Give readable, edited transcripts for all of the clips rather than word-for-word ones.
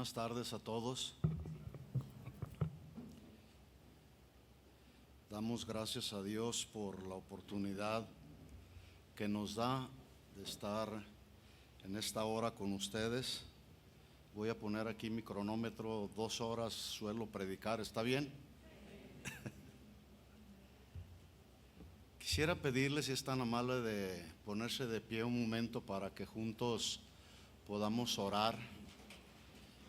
Buenas tardes a todos. Damos gracias a Dios por la oportunidad que nos da de estar en esta hora con ustedes. Voy a poner aquí mi cronómetro, 2 horas suelo predicar, ¿está bien? Quisiera pedirles, si es tan amable, de ponerse de pie un momento para que juntos podamos orar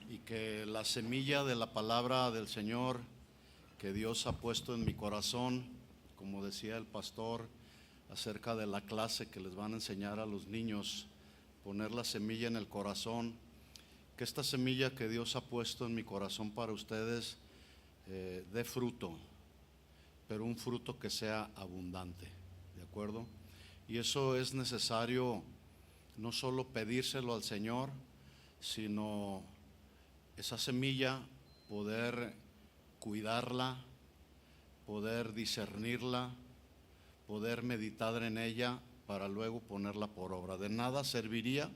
y que la semilla de la palabra del Señor que Dios ha puesto en mi corazón, como decía el pastor acerca de la clase que les van a enseñar a los niños, poner la semilla en el corazón, que esta semilla que Dios ha puesto en mi corazón para ustedes dé fruto, pero un fruto que sea abundante, ¿de acuerdo? Y eso es necesario no solo pedírselo al Señor, sino esa semilla poder cuidarla, poder discernirla, poder meditar en ella para luego ponerla por obra. De nada serviría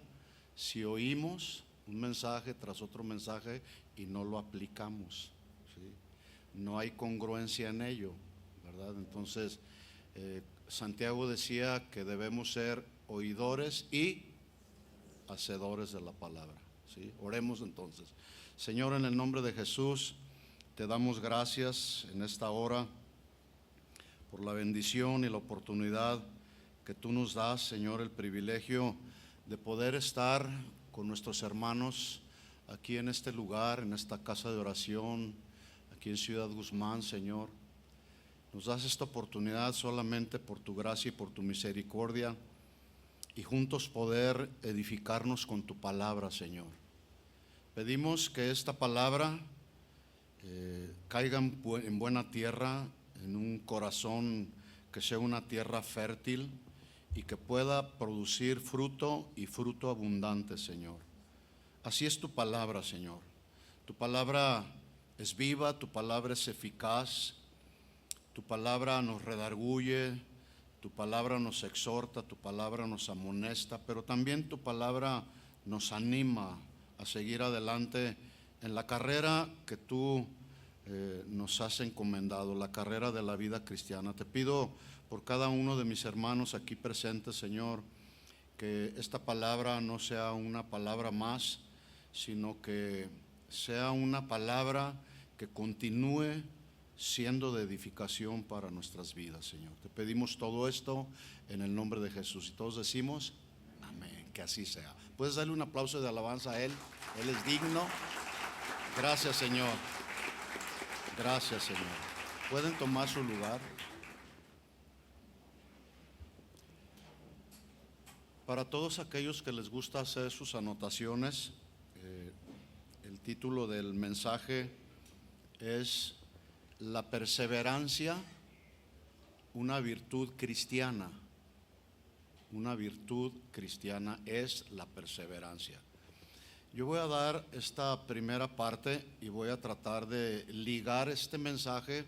si oímos un mensaje tras otro mensaje y no lo aplicamos, ¿sí? No hay congruencia en ello, ¿verdad? Entonces, Santiago decía que debemos ser oidores y hacedores de la palabra, ¿sí? Oremos entonces. Señor, en el nombre de Jesús, te damos gracias en esta hora por la bendición y la oportunidad que tú nos das, Señor, el privilegio de poder estar con nuestros hermanos aquí en este lugar, en esta casa de oración, aquí en Ciudad Guzmán, Señor. Nos das esta oportunidad solamente por tu gracia y por tu misericordia, y juntos poder edificarnos con tu palabra, Señor. Pedimos que esta palabra caiga en buena tierra, en un corazón que sea una tierra fértil y que pueda producir fruto y fruto abundante, Señor. Así es tu palabra, Señor. Tu palabra es viva, tu palabra es eficaz, tu palabra nos redarguye, tu palabra nos exhorta, tu palabra nos amonesta, pero también tu palabra nos anima a seguir adelante en la carrera que tú nos has encomendado, la carrera de la vida cristiana. Te pido por cada uno de mis hermanos aquí presentes, Señor, que esta palabra no sea una palabra más, sino que sea una palabra que continúe siendo de edificación para nuestras vidas, Señor. Te pedimos todo esto en el nombre de Jesús, y todos decimos amén, que así sea. Puedes darle un aplauso de alabanza a Él, Él es digno. Gracias, Señor. Gracias, Señor. Pueden tomar su lugar. Para todos aquellos que les gusta hacer sus anotaciones, el título del mensaje es La perseverancia, una virtud cristiana. Una virtud cristiana es la perseverancia. Yo voy a dar esta primera parte y voy a tratar de ligar este mensaje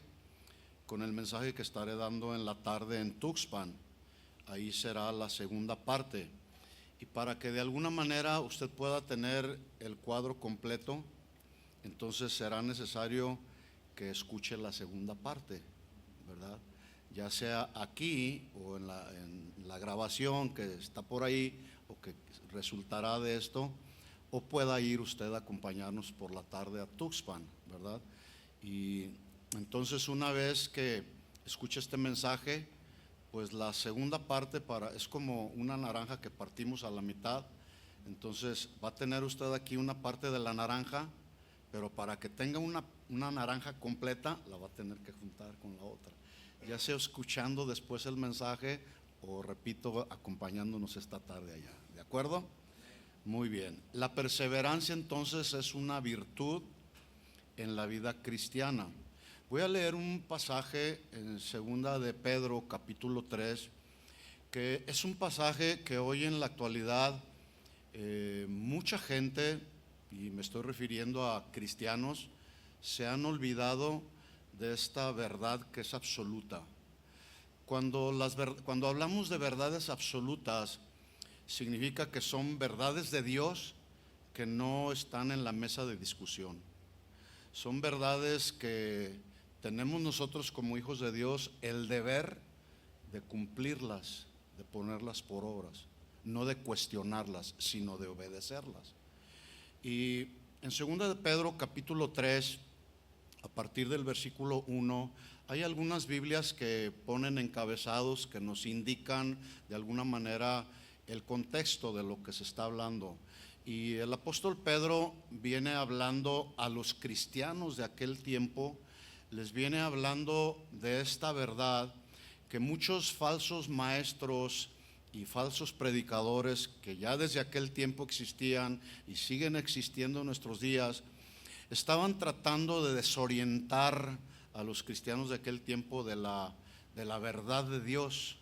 con el mensaje que estaré dando en la tarde en Tuxpan. Ahí será la segunda parte. Y para que de alguna manera usted pueda tener el cuadro completo, entonces será necesario que escuche la segunda parte, ¿verdad? Ya sea aquí o en la grabación que está por ahí o que resultará de esto, o pueda ir usted a acompañarnos por la tarde a Tuxpan, ¿verdad? Y entonces, una vez que escuche este mensaje, pues la segunda parte es como una naranja que partimos a la mitad. Entonces va a tener usted aquí una parte de la naranja, pero para que tenga una naranja completa la va a tener que juntar con la otra, ya sea escuchando después el mensaje o, repito, acompañándonos esta tarde allá, ¿de acuerdo? Muy bien. La perseverancia entonces es una virtud en la vida cristiana. Voy a leer un pasaje en segunda de Pedro capítulo 3, que es un pasaje que hoy en la actualidad mucha gente, y me estoy refiriendo a cristianos, se han olvidado de esta verdad que es absoluta. Cuando hablamos de verdades absolutas, significa que son verdades de Dios que no están en la mesa de discusión. Son verdades que tenemos nosotros como hijos de Dios el deber de cumplirlas, de ponerlas por obras, no de cuestionarlas, sino de obedecerlas. Y en 2 de Pedro capítulo 3, a partir del versículo 1, hay algunas Biblias que ponen encabezados que nos indican de alguna manera el contexto de lo que se está hablando. Y el apóstol Pedro viene hablando a los cristianos de aquel tiempo, les viene hablando de esta verdad que muchos falsos maestros y falsos predicadores que ya desde aquel tiempo existían y siguen existiendo en nuestros días, estaban tratando de desorientar a los cristianos de aquel tiempo de la verdad de Dios.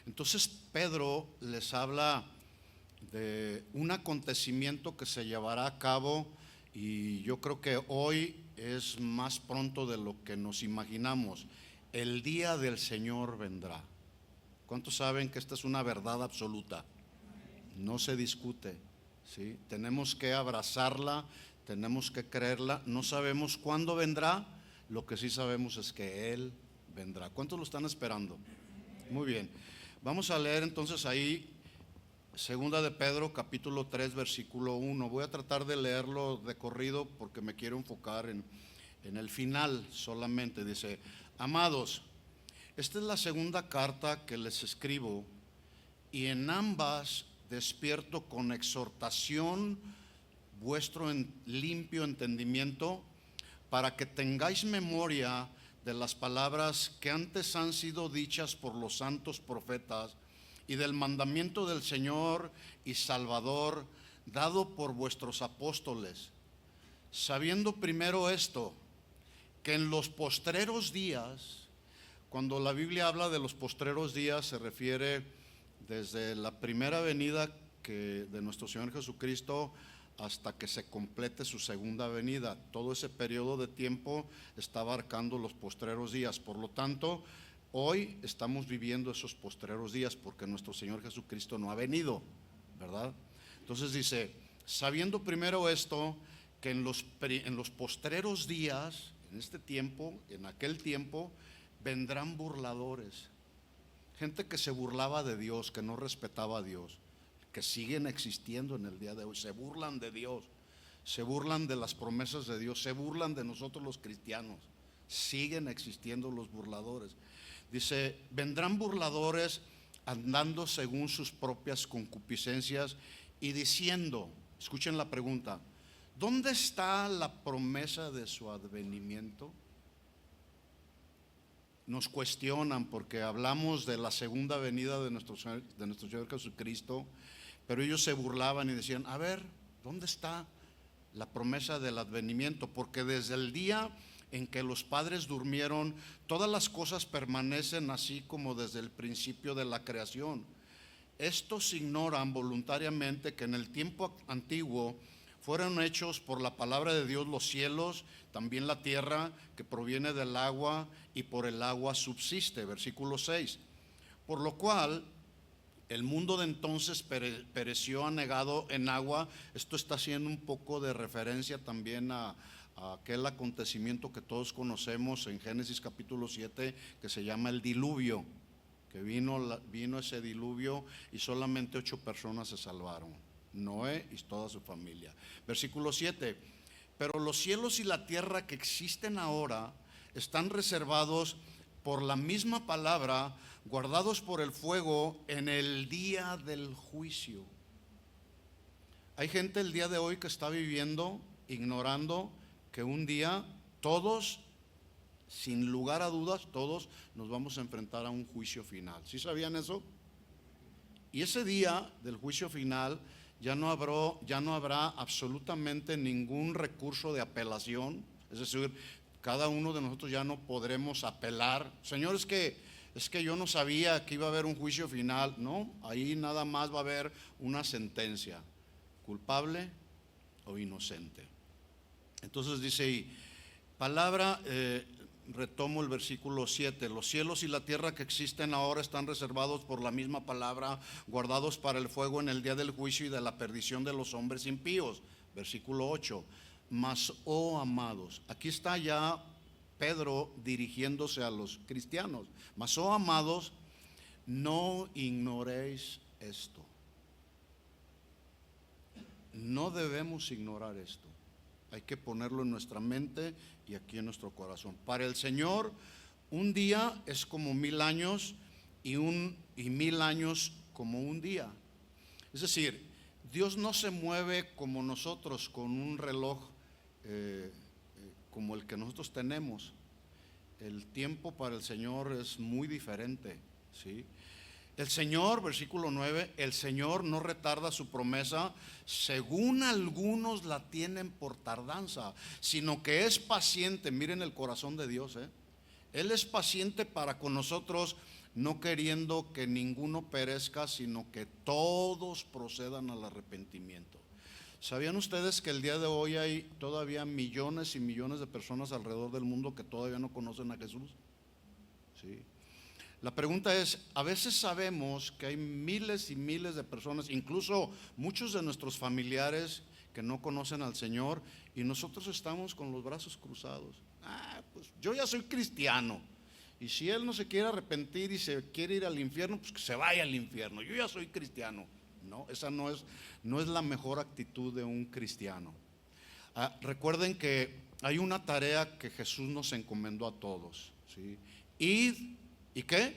Entonces Pedro les habla de un acontecimiento que se llevará a cabo, y yo creo que hoy es más pronto de lo que nos imaginamos. El día del Señor vendrá. ¿Cuántos saben que esta es una verdad absoluta? No se discute, ¿sí? Tenemos que abrazarla, tenemos que creerla. No sabemos cuándo vendrá, lo que sí sabemos es que Él vendrá. ¿Cuántos lo están esperando? Muy bien, vamos a leer entonces ahí 2 de Pedro capítulo 3 versículo 1. Voy a tratar de leerlo de corrido porque me quiero enfocar en el final solamente. Dice: amados, esta es la segunda carta que les escribo, y en ambas despierto con exhortación vuestro limpio entendimiento, para que tengáis memoria de las palabras que antes han sido dichas por los santos profetas, y del mandamiento del Señor y Salvador dado por vuestros apóstoles, sabiendo primero esto, que en los postreros días, cuando la Biblia habla de los postreros días, se refiere desde la primera venida de nuestro Señor Jesucristo hasta que se complete su segunda venida. Todo ese periodo de tiempo está abarcando los postreros días. Por lo tanto, hoy estamos viviendo esos postreros días porque nuestro Señor Jesucristo no ha venido, ¿verdad? Entonces dice: sabiendo primero esto, que en los postreros días, en este tiempo, en aquel tiempo, vendrán burladores, gente que se burlaba de Dios, que no respetaba a Dios, que siguen existiendo en el día de hoy. Se burlan de Dios, se burlan de las promesas de Dios, se burlan de nosotros los cristianos. Siguen existiendo los burladores. Dice: vendrán burladores andando según sus propias concupiscencias y diciendo, escuchen la pregunta, ¿dónde está la promesa de su advenimiento? Nos cuestionan porque hablamos de la segunda venida de nuestro Señor Jesucristo, pero ellos se burlaban y decían: a ver, ¿dónde está la promesa del advenimiento? Porque desde el día en que los padres durmieron, todas las cosas permanecen así como desde el principio de la creación. Estos ignoran voluntariamente que en el tiempo antiguo fueron hechos por la palabra de Dios los cielos, también la tierra que proviene del agua, y por el agua subsiste. Versículo 6. Por lo cual el mundo de entonces pereció anegado en agua. Esto está haciendo un poco de referencia también a aquel acontecimiento que todos conocemos en Génesis capítulo 7, que se llama el diluvio, que vino ese diluvio y solamente 8 personas se salvaron: Noé y toda su familia. Versículo 7. Pero los cielos y la tierra que existen ahora están reservados por la misma palabra, guardados por el fuego en el día del juicio. Hay gente el día de hoy que está viviendo ignorando que un día todos, sin lugar a dudas, todos nos vamos a enfrentar a un juicio final. ¿Sí sabían eso? Y ese día del juicio final ya no habrá absolutamente ningún recurso de apelación. Es decir, cada uno de nosotros ya no podremos apelar: Señor, es que yo no sabía que iba a haber un juicio final. No, ahí nada más va a haber una sentencia: culpable o inocente. Entonces dice ahí, retomo el versículo 7: los cielos y la tierra que existen ahora están reservados por la misma palabra, guardados para el fuego en el día del juicio y de la perdición de los hombres impíos. versículo 8. Mas, oh amados, aquí está ya Pedro dirigiéndose a los cristianos. Mas, oh amados, no ignoréis esto. No debemos ignorar esto. Hay que ponerlo en nuestra mente y aquí en nuestro corazón. Para el Señor, un día es como 1000 años y 1000 años como un día. Es decir, Dios no se mueve como nosotros con un reloj como el que nosotros tenemos. El tiempo para el Señor es muy diferente, ¿sí? El Señor, versículo 9, el Señor no retarda su promesa, según algunos la tienen por tardanza, sino que es paciente. Miren el corazón de Dios, Él es paciente para con nosotros, no queriendo que ninguno perezca, sino que todos procedan al arrepentimiento. ¿Sabían ustedes que el día de hoy hay todavía millones y millones de personas alrededor del mundo que todavía no conocen a Jesús? Sí. La pregunta es, a veces sabemos que hay miles y miles de personas, incluso muchos de nuestros familiares que no conocen al Señor, y nosotros estamos con los brazos cruzados. Pues yo ya soy cristiano, y si él no se quiere arrepentir y se quiere ir al infierno, pues que se vaya al infierno. Yo ya soy cristiano. No, esa no es la mejor actitud de un cristiano. Recuerden que hay una tarea que Jesús nos encomendó a todos, ¿sí? Id, ¿y qué?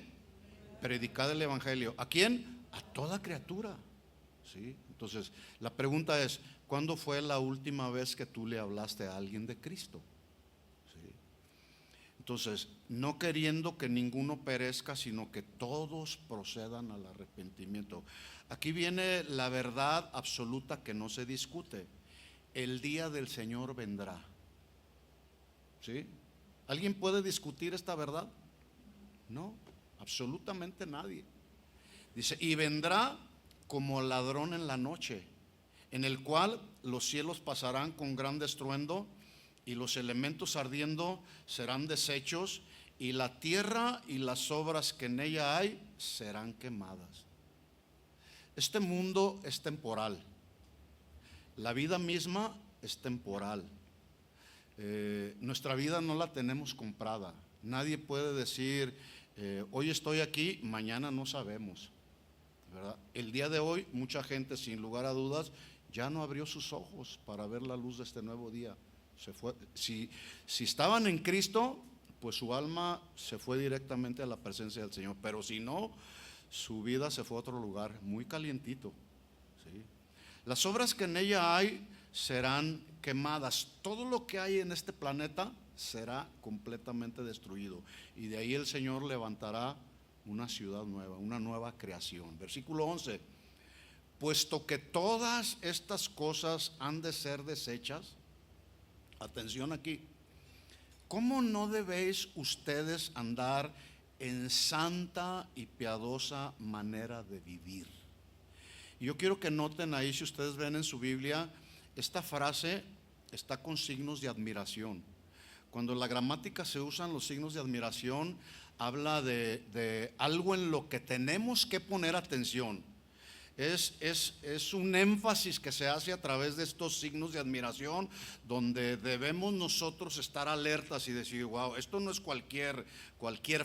Predicad el evangelio. ¿A quién? A toda criatura, ¿sí? Entonces, la pregunta es, ¿cuándo fue la última vez que tú le hablaste a alguien de Cristo? ¿Sí? Entonces, no queriendo que ninguno perezca, sino que todos procedan al arrepentimiento. Aquí viene la verdad absoluta que no se discute. El día del Señor vendrá. ¿Sí? ¿Alguien puede discutir esta verdad? No, absolutamente nadie. Dice, y vendrá como ladrón en la noche, en el cual los cielos pasarán con gran estruendo y los elementos ardiendo serán deshechos y la tierra y las obras que en ella hay serán quemadas. Este mundo es temporal, la vida misma es temporal. Nuestra vida no la tenemos comprada. Nadie puede decir, hoy estoy aquí, mañana no sabemos, ¿verdad? El día de hoy mucha gente, sin lugar a dudas, ya no abrió sus ojos para ver la luz de este nuevo día. Se fue. Si estaban en Cristo, pues su alma se fue directamente a la presencia del Señor, pero si no, su vida se fue a otro lugar muy calientito, ¿sí? Las obras que en ella hay serán quemadas. Todo lo que hay en este planeta será completamente destruido, y de ahí el Señor levantará una ciudad nueva, una nueva creación. Versículo 11, puesto que todas estas cosas han de ser deshechas, atención aquí, ¿cómo no debéis ustedes andar en santa y piadosa manera de vivir? Y yo quiero que noten ahí, si ustedes ven en su Biblia, esta frase está con signos de admiración. Cuando en la gramática se usan los signos de admiración, habla de algo en lo que tenemos que poner atención. Es un énfasis que se hace a través de estos signos de admiración, donde debemos nosotros estar alertas y decir, wow, esto no es cualquier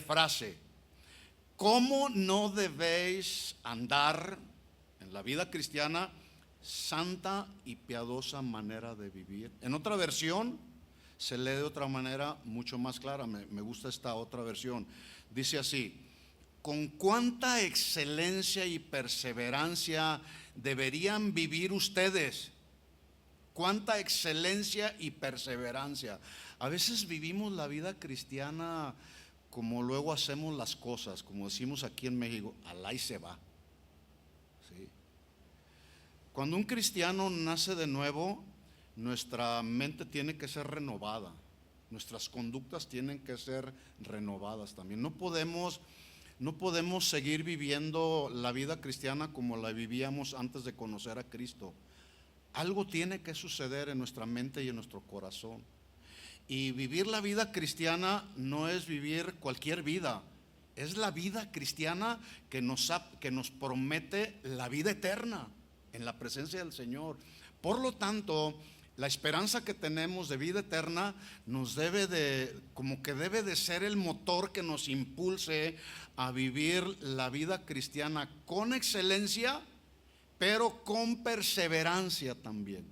frase. ¿Cómo no debéis andar en la vida cristiana? Santa y piadosa manera de vivir. En otra versión se lee de otra manera mucho más clara. Me gusta esta otra versión. Dice así: con cuánta excelencia y perseverancia deberían vivir ustedes. Cuánta excelencia y perseverancia. A veces vivimos la vida cristiana como luego hacemos las cosas, como decimos aquí en México, alá y se va. ¿Sí? Cuando un cristiano nace de nuevo, nuestra mente tiene que ser renovada, nuestras conductas tienen que ser renovadas también. No podemos seguir viviendo la vida cristiana como la vivíamos antes de conocer a Cristo. Algo tiene que suceder en nuestra mente y en nuestro corazón. Y vivir la vida cristiana no es vivir cualquier vida, es la vida cristiana que nos promete la vida eterna en la presencia del Señor. Por lo tanto, la esperanza que tenemos de vida eterna nos debe de, como que debe de ser el motor que nos impulse a vivir la vida cristiana con excelencia, pero con perseverancia también.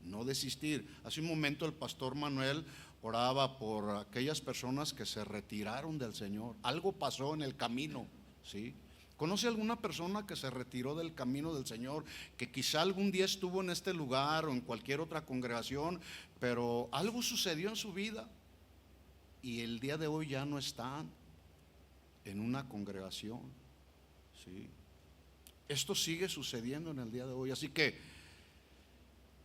No desistir. Hace un momento el pastor Manuel oraba por aquellas personas que se retiraron del Señor. Algo pasó en el camino, ¿sí? ¿Conoce alguna persona que se retiró del camino del Señor, que quizá algún día estuvo en este lugar o en cualquier otra congregación, pero algo sucedió en su vida y el día de hoy ya no están en una congregación? ¿Sí? Esto sigue sucediendo en el día de hoy. Así que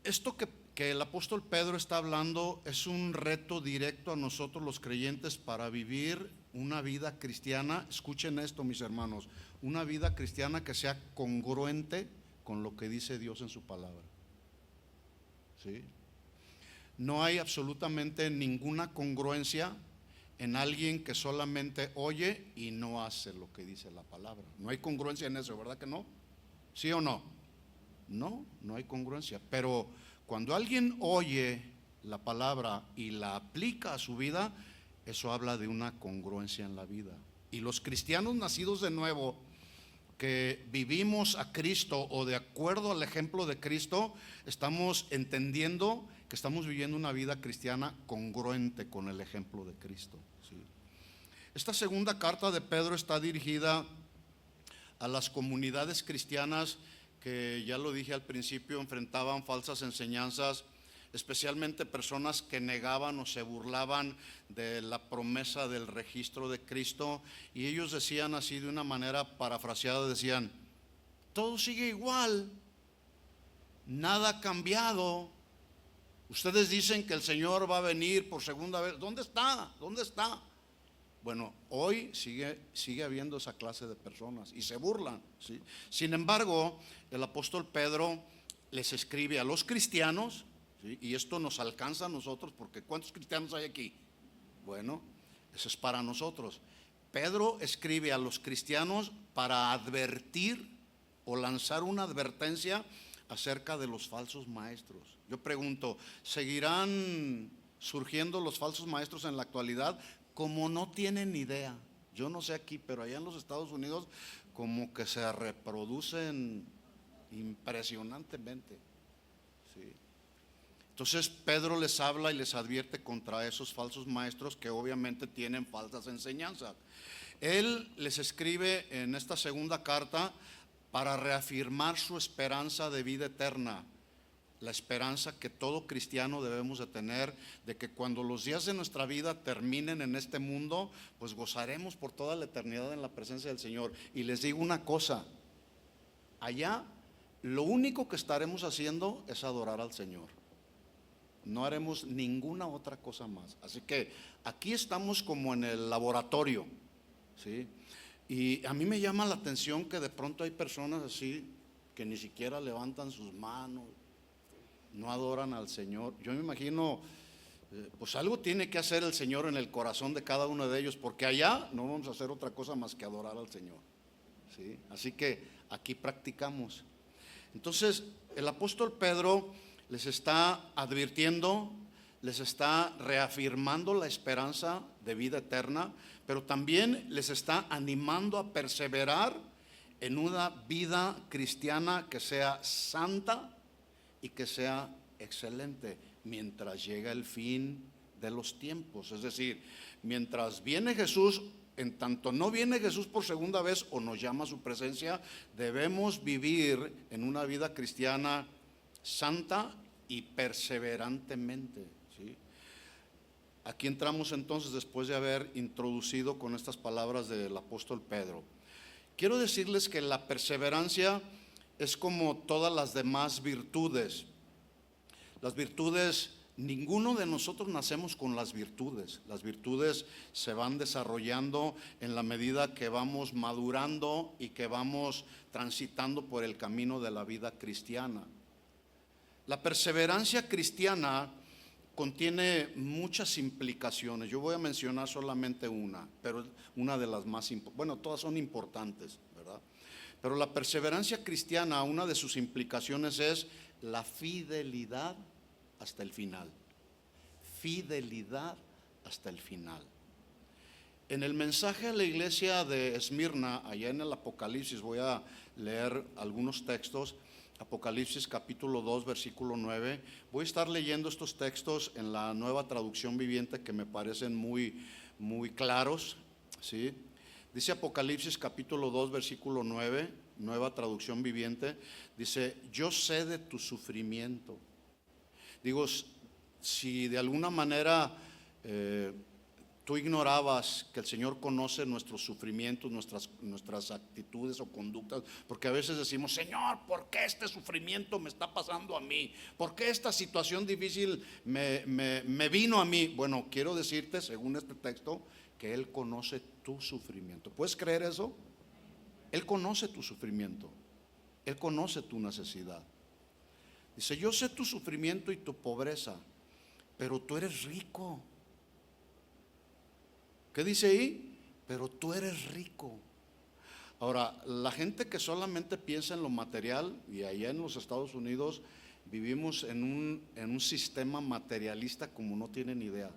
esto que el apóstol Pedro está hablando es un reto directo a nosotros los creyentes para vivir una vida cristiana. Escuchen esto, mis hermanos, una vida cristiana que sea congruente con lo que dice Dios en su palabra. ¿Sí? No hay absolutamente ninguna congruencia en alguien que solamente oye y no hace lo que dice la palabra. No hay congruencia en eso, ¿verdad que no? ¿Sí o no? No, no hay congruencia. Pero cuando alguien oye la palabra y la aplica a su vida, eso habla de una congruencia en la vida. Y los cristianos nacidos de nuevo, que vivimos a Cristo o de acuerdo al ejemplo de Cristo, estamos entendiendo que estamos viviendo una vida cristiana congruente con el ejemplo de Cristo, ¿sí? Esta segunda carta de Pedro está dirigida a las comunidades cristianas que, ya lo dije al principio, enfrentaban falsas enseñanzas, especialmente personas que negaban o se burlaban de la promesa del registro de Cristo, y ellos decían así de una manera parafraseada, decían: todo sigue igual, nada ha cambiado. Ustedes dicen que el Señor va a venir por segunda vez. ¿Dónde está? ¿Dónde está? Bueno, hoy sigue habiendo esa clase de personas y se burlan, ¿sí? Sin embargo, el apóstol Pedro les escribe a los cristianos, ¿sí? Y esto nos alcanza a nosotros, porque ¿cuántos cristianos hay aquí? Bueno, eso es para nosotros. Pedro escribe a los cristianos para advertir o lanzar una advertencia acerca de los falsos maestros. Yo pregunto, ¿seguirán surgiendo los falsos maestros en la actualidad? Como no tienen idea. Yo no sé aquí, pero allá en los Estados Unidos como que se reproducen impresionantemente, ¿sí? Entonces Pedro les habla y les advierte contra esos falsos maestros que obviamente tienen falsas enseñanzas. Él les escribe en esta segunda carta para reafirmar su esperanza de vida eterna, la esperanza que todo cristiano debemos de tener, de que cuando los días de nuestra vida terminen en este mundo, pues gozaremos por toda la eternidad en la presencia del Señor. Y les digo una cosa, allá lo único que estaremos haciendo es adorar al Señor. No haremos ninguna otra cosa más. Así que aquí estamos como en el laboratorio, ¿sí? Y a mí me llama la atención que de pronto hay personas así que ni siquiera levantan sus manos, no adoran al Señor. Yo me imagino, pues algo tiene que hacer el Señor en el corazón de cada uno de ellos, porque allá no vamos a hacer otra cosa más que adorar al Señor, ¿sí? Así que aquí practicamos. Entonces el apóstol Pedro les está advirtiendo, les está reafirmando la esperanza de vida eterna, pero también les está animando a perseverar en una vida cristiana que sea santa y que sea excelente mientras llega el fin de los tiempos. Es decir, mientras viene Jesús, en tanto no viene Jesús por segunda vez o nos llama a su presencia, debemos vivir en una vida cristiana santa y perseverantemente, ¿sí? Aquí entramos entonces, después de haber introducido con estas palabras del apóstol Pedro. Quiero decirles que la perseverancia es como todas las demás virtudes. Las virtudes, ninguno de nosotros nacemos con las virtudes. Las virtudes se van desarrollando en la medida que vamos madurando y que vamos transitando por el camino de la vida cristiana. La perseverancia cristiana contiene muchas implicaciones. Yo voy a mencionar solamente una, pero una de las más importantes. Bueno, todas son importantes, ¿verdad? Pero la perseverancia cristiana, una de sus implicaciones es la fidelidad hasta el final. Fidelidad hasta el final. En el mensaje a la iglesia de Esmirna, allá en el Apocalipsis, voy a leer algunos textos. Apocalipsis capítulo 2, versículo 9. Voy a estar leyendo estos textos en la Nueva Traducción Viviente, que me parecen muy claros, ¿sí? Dice Apocalipsis capítulo 2, versículo 9, Nueva Traducción Viviente. Dice: yo sé de tu sufrimiento. Digo, si de alguna manera tú ignorabas que el Señor conoce nuestros sufrimientos, nuestras actitudes o conductas, porque a veces decimos: Señor, ¿por qué este sufrimiento me está pasando a mí? ¿Por qué esta situación difícil me vino a mí? Bueno, quiero decirte, según este texto, que Él conoce tu sufrimiento. ¿Puedes creer eso? Él conoce tu sufrimiento, Él conoce tu necesidad. Dice: yo sé tu sufrimiento y tu pobreza, pero tú eres rico. ¿Qué dice ahí? Pero tú eres rico. Ahora, la gente que solamente piensa en lo material, y allá en los Estados Unidos vivimos en un sistema materialista como no tienen idea.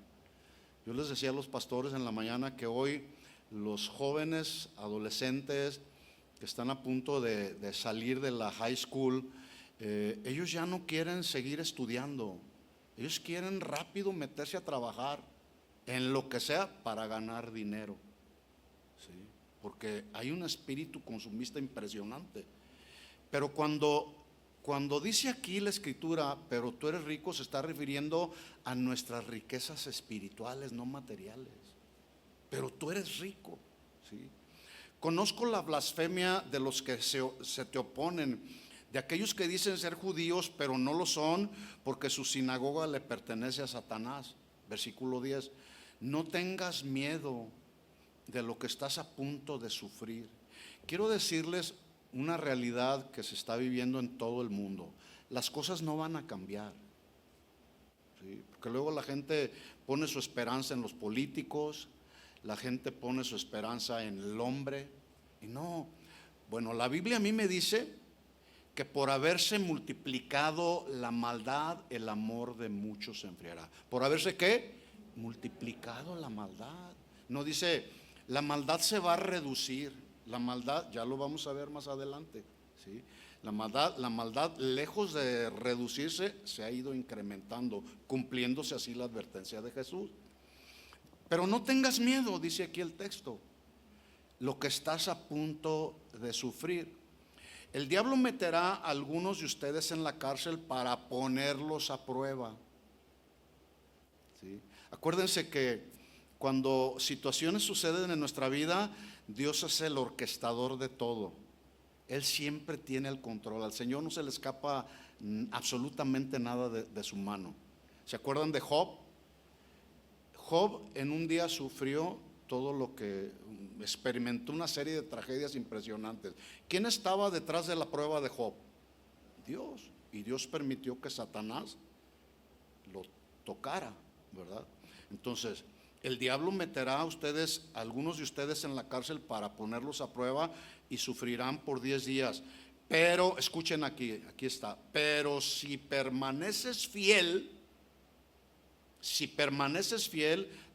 Yo les decía a los pastores en la mañana que hoy los jóvenes, adolescentes que están a punto de salir de la high school, ellos ya no quieren seguir estudiando. Ellos quieren rápido meterse a trabajar en lo que sea para ganar dinero, ¿sí? Porque hay un espíritu consumista impresionante. Pero cuando dice aquí la escritura: pero tú eres rico, se está refiriendo a nuestras riquezas espirituales, no materiales. Pero tú eres rico, ¿sí? Conozco la blasfemia de los que se te oponen, de aquellos que dicen ser judíos pero no lo son, porque su sinagoga le pertenece a Satanás. Versículo 10. No tengas miedo de lo que estás a punto de sufrir. Quiero decirles una realidad que se está viviendo en todo el mundo. Las cosas no van a cambiar, ¿sí? Porque luego la gente pone su esperanza en los políticos, la gente pone su esperanza en el hombre, y no. Bueno, la Biblia a mí me dice que por haberse multiplicado la maldad, el amor de muchos se enfriará. ¿Por haberse qué? Multiplicado la maldad. No dice la maldad se va a reducir. La maldad, ya lo vamos a ver más adelante, ¿sí? La maldad, lejos de reducirse, se ha ido incrementando, cumpliéndose así la advertencia de Jesús. Pero no tengas miedo, dice aquí el texto, lo que estás a punto de sufrir. El diablo meterá a algunos de ustedes en la cárcel para ponerlos a prueba, ¿sí? Acuérdense que cuando situaciones suceden en nuestra vida, Dios es el orquestador de todo. Él siempre tiene el control. Al Señor no se le escapa absolutamente nada de su mano. ¿Se acuerdan de Job? Job en un día sufrió todo lo que experimentó, una serie de tragedias impresionantes. ¿Quién estaba detrás de la prueba de Job? Dios. Y Dios permitió que Satanás lo tocara, ¿verdad? Entonces, el diablo meterá a ustedes, algunos de ustedes, en la cárcel para ponerlos a prueba y sufrirán por 10 días. Pero, escuchen aquí está: pero si permaneces fiel,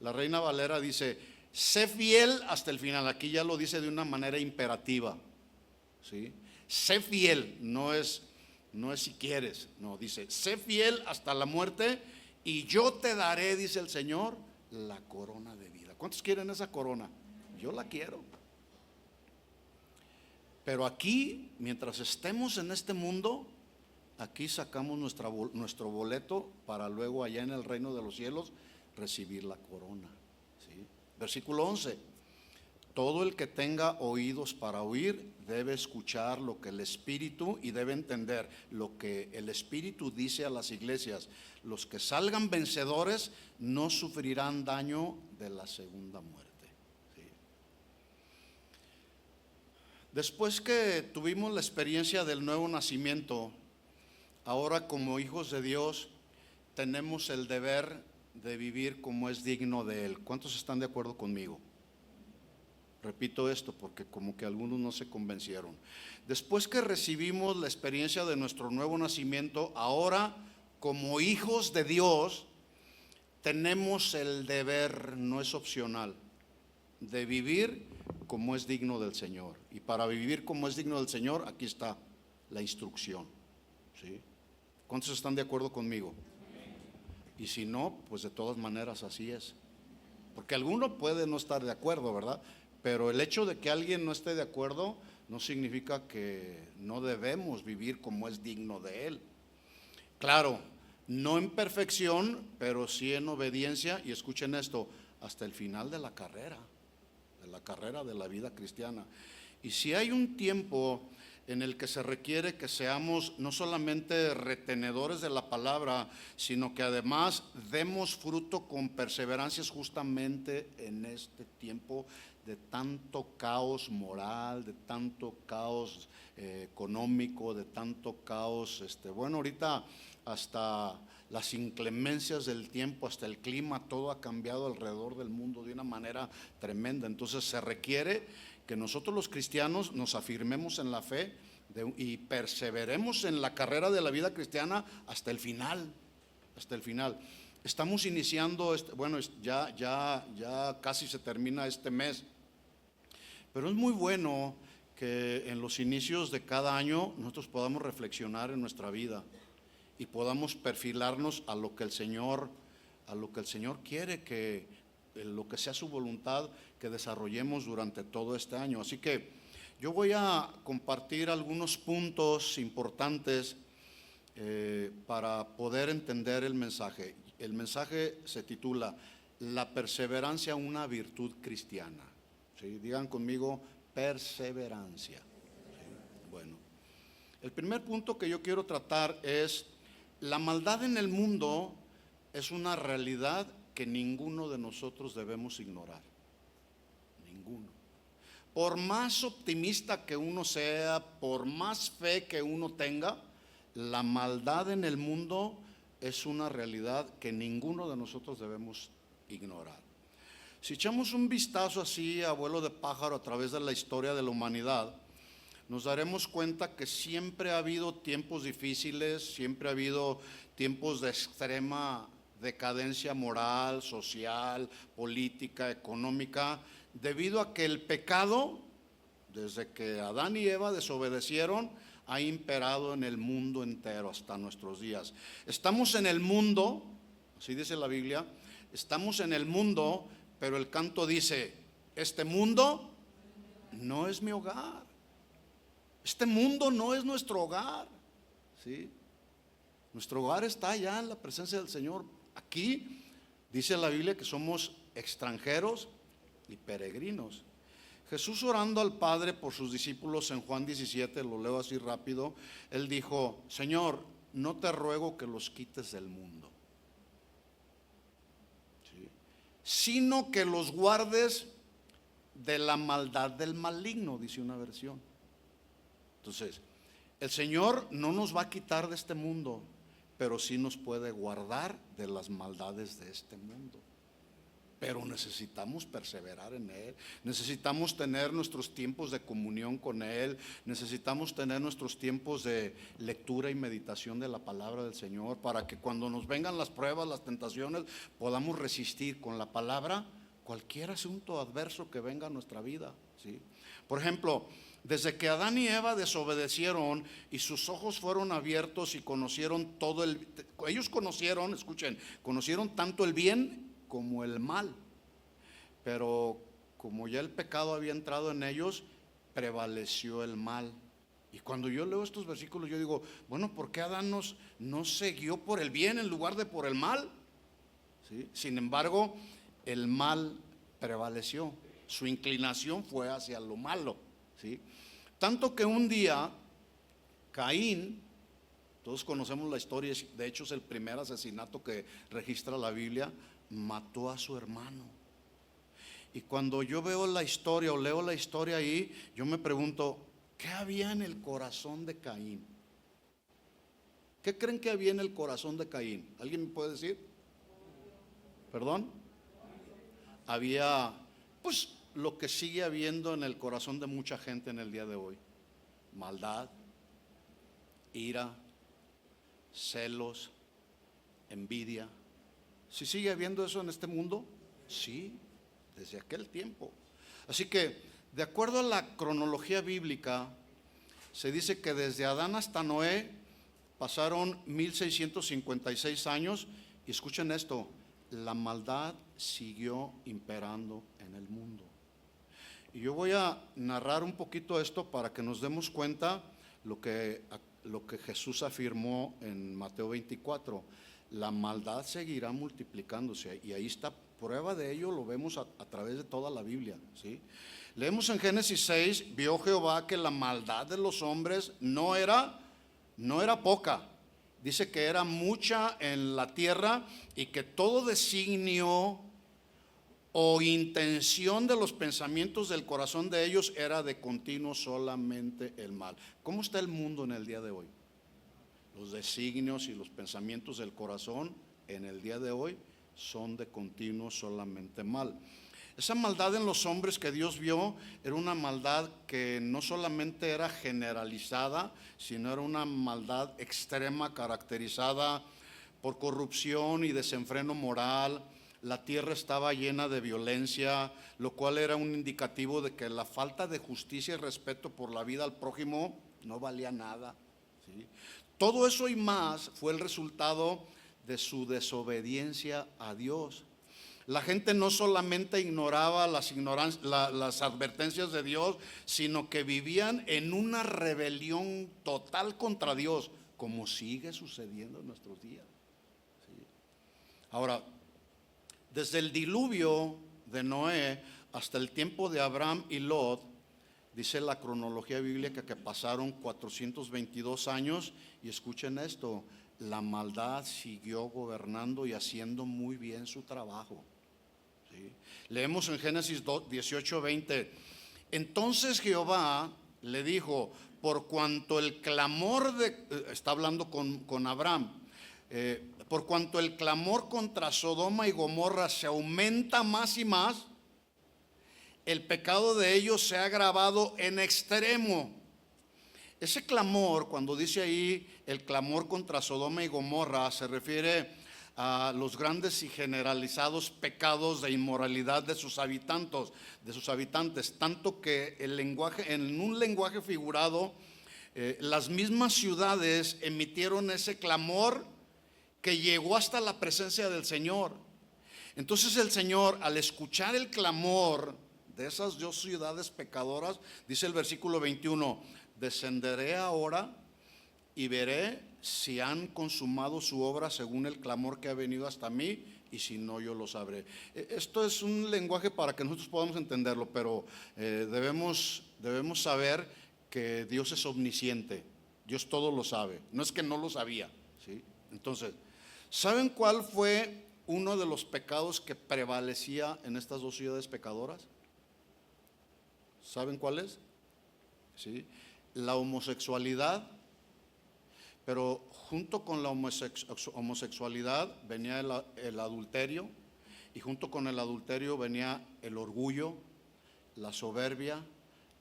la Reina Valera dice: sé fiel hasta el final. Aquí ya lo dice de una manera imperativa, ¿sí? Sé fiel, no es si quieres, no, dice: sé fiel hasta la muerte y yo te daré, dice el Señor, la corona de vida. ¿Cuántos quieren esa corona? Yo la quiero. Pero aquí, mientras estemos en este mundo, aquí sacamos nuestro boleto para luego allá en el reino de los cielos recibir la corona, ¿sí? Versículo 11. Todo el que tenga oídos para oír debe escuchar lo que el Espíritu, y debe entender lo que el Espíritu dice a las iglesias. Los que salgan vencedores no sufrirán daño de la segunda muerte, ¿sí? Después que tuvimos la experiencia del nuevo nacimiento, ahora como hijos de Dios tenemos el deber de vivir como es digno de Él. ¿Cuántos están de acuerdo conmigo? Repito esto porque como que algunos no se convencieron. Después que recibimos la experiencia de nuestro nuevo nacimiento, ahora como hijos de Dios tenemos el deber, no es opcional, de vivir como es digno del Señor. Y para vivir como es digno del Señor, aquí está la instrucción, ¿sí? ¿Cuántos están de acuerdo conmigo? Y si no, pues de todas maneras así es. Porque alguno puede no estar de acuerdo, ¿verdad? Pero el hecho de que alguien no esté de acuerdo no significa que no debemos vivir como es digno de Él. Claro, no en perfección, pero sí en obediencia, y escuchen esto, hasta el final de la carrera de la vida cristiana. Y si hay un tiempo en el que se requiere que seamos no solamente retenedores de la palabra, sino que además demos fruto con perseverancia, es justamente en este tiempo de tanto caos moral, de tanto caos económico, de tanto caos, bueno, ahorita hasta las inclemencias del tiempo, hasta el clima, todo ha cambiado alrededor del mundo de una manera tremenda. Entonces se requiere que nosotros los cristianos nos afirmemos en la fe y perseveremos en la carrera de la vida cristiana hasta el final, hasta el final. Estamos iniciando, bueno, ya casi se termina este mes, pero es muy bueno que en los inicios de cada año nosotros podamos reflexionar en nuestra vida y podamos perfilarnos a lo que el Señor quiere, que lo que sea su voluntad que desarrollemos durante todo este año. Así que yo voy a compartir algunos puntos importantes para poder entender el mensaje. El mensaje se titula La perseverancia, una virtud cristiana. ¿Sí? Digan conmigo, perseverancia. ¿Sí? Bueno, el primer punto que yo quiero tratar es: la maldad en el mundo es una realidad que ninguno de nosotros debemos ignorar. Ninguno. Por más optimista que uno sea, por más fe que uno tenga, la maldad en el mundo es una realidad que ninguno de nosotros debemos ignorar. Si echamos un vistazo así a vuelo de pájaro a través de la historia de la humanidad, nos daremos cuenta que siempre ha habido tiempos difíciles, siempre ha habido tiempos de extrema decadencia moral, social, política, económica, debido a que el pecado, desde que Adán y Eva desobedecieron, ha imperado en el mundo entero hasta nuestros días. Estamos en el mundo, así dice la Biblia, estamos en el mundo, pero el canto dice: este mundo no es mi hogar. Este mundo no es nuestro hogar, ¿sí? Nuestro hogar está allá en la presencia del Señor. Aquí dice la Biblia que somos extranjeros y peregrinos. Jesús, orando al Padre por sus discípulos en Juan 17, lo leo así rápido, Él dijo: Señor, no te ruego que los quites del mundo, ¿sí?, sino que los guardes de la maldad del maligno, dice una versión. Entonces, el Señor no nos va a quitar de este mundo, pero sí nos puede guardar de las maldades de este mundo. Pero necesitamos perseverar en Él, necesitamos tener nuestros tiempos de comunión con Él, necesitamos tener nuestros tiempos de lectura y meditación de la palabra del Señor, para que cuando nos vengan las pruebas, las tentaciones, podamos resistir con la palabra cualquier asunto adverso que venga a nuestra vida, ¿sí? Por ejemplo, desde que Adán y Eva desobedecieron y sus ojos fueron abiertos y conocieron ellos conocieron, escuchen, conocieron tanto el bien como el mal, pero como ya el pecado había entrado en ellos, prevaleció el mal. Y cuando yo leo estos versículos, yo digo: bueno, ¿por qué Adán no se guió por el bien en lugar de por el mal? ¿Sí? Sin embargo, el mal prevaleció, su inclinación fue hacia lo malo, ¿sí? Tanto que un día Caín, todos conocemos la historia, de hecho es el primer asesinato que registra la Biblia, mató a su hermano. Y cuando yo veo la historia o leo la historia ahí, yo me pregunto: ¿qué había en el corazón de Caín? ¿Qué creen que había en el corazón de Caín? ¿Alguien me puede decir? ¿Perdón? Había, pues lo que sigue habiendo en el corazón de mucha gente en el día de hoy? Maldad, ira, celos, envidia. ¿Sí sigue habiendo eso en este mundo? Sí, desde aquel tiempo. Así que, de acuerdo a la cronología bíblica, se dice que desde Adán hasta Noé pasaron 1656 años, y escuchen esto: la maldad siguió imperando en el mundo. Y yo voy a narrar un poquito esto para que nos demos cuenta lo que Jesús afirmó en Mateo 24. La maldad seguirá multiplicándose, y ahí está prueba de ello, lo vemos a través de toda la Biblia, ¿sí? Leemos en Génesis 6, vio Jehová que la maldad de los hombres no era poca. Dice que era mucha en la tierra, y que todo designio o intención de los pensamientos del corazón de ellos era de continuo solamente el mal. ¿Cómo está el mundo en el día de hoy? Los designios y los pensamientos del corazón en el día de hoy son de continuo solamente mal. Esa maldad en los hombres que Dios vio era una maldad que no solamente era generalizada, sino era una maldad extrema, caracterizada por corrupción y desenfreno moral. La tierra estaba llena de violencia, lo cual era un indicativo de que la falta de justicia y respeto por la vida al prójimo no valía nada, ¿sí? Todo eso y más fue el resultado de su desobediencia a Dios. La gente no solamente ignoraba las advertencias de Dios, sino que vivían en una rebelión total contra Dios, como sigue sucediendo en nuestros días, ¿sí? Ahora, desde el diluvio de Noé hasta el tiempo de Abraham y Lot, dice la cronología bíblica que pasaron 422 años, y escuchen esto: la maldad siguió gobernando y haciendo muy bien su trabajo, ¿sí? Leemos en Génesis 18, 20. Entonces Jehová le dijo: por cuanto el clamor está hablando con Abraham, por cuanto el clamor contra Sodoma y Gomorra se aumenta más y más, el pecado de ellos se ha agravado en extremo. Ese clamor, cuando dice ahí el clamor contra Sodoma y Gomorra, se refiere a los grandes y generalizados pecados de inmoralidad de sus habitantes, tanto que en un lenguaje figurado, las mismas ciudades emitieron ese clamor que llegó hasta la presencia del Señor. Entonces el Señor, al escuchar el clamor de esas dos ciudades pecadoras, dice el versículo 21, descenderé ahora y veré si han consumado su obra según el clamor que ha venido hasta mí, y si no, yo lo sabré. Esto es un lenguaje para que nosotros podamos entenderlo, pero debemos saber que Dios es omnisciente. Dios todo lo sabe, no es que no lo sabía, ¿sí? Entonces, ¿saben cuál fue uno de los pecados que prevalecía en estas dos ciudades pecadoras? ¿Saben cuál es? ¿Sí? La homosexualidad. Pero junto con la homosexualidad venía el adulterio, y junto con el adulterio venía el orgullo, la soberbia,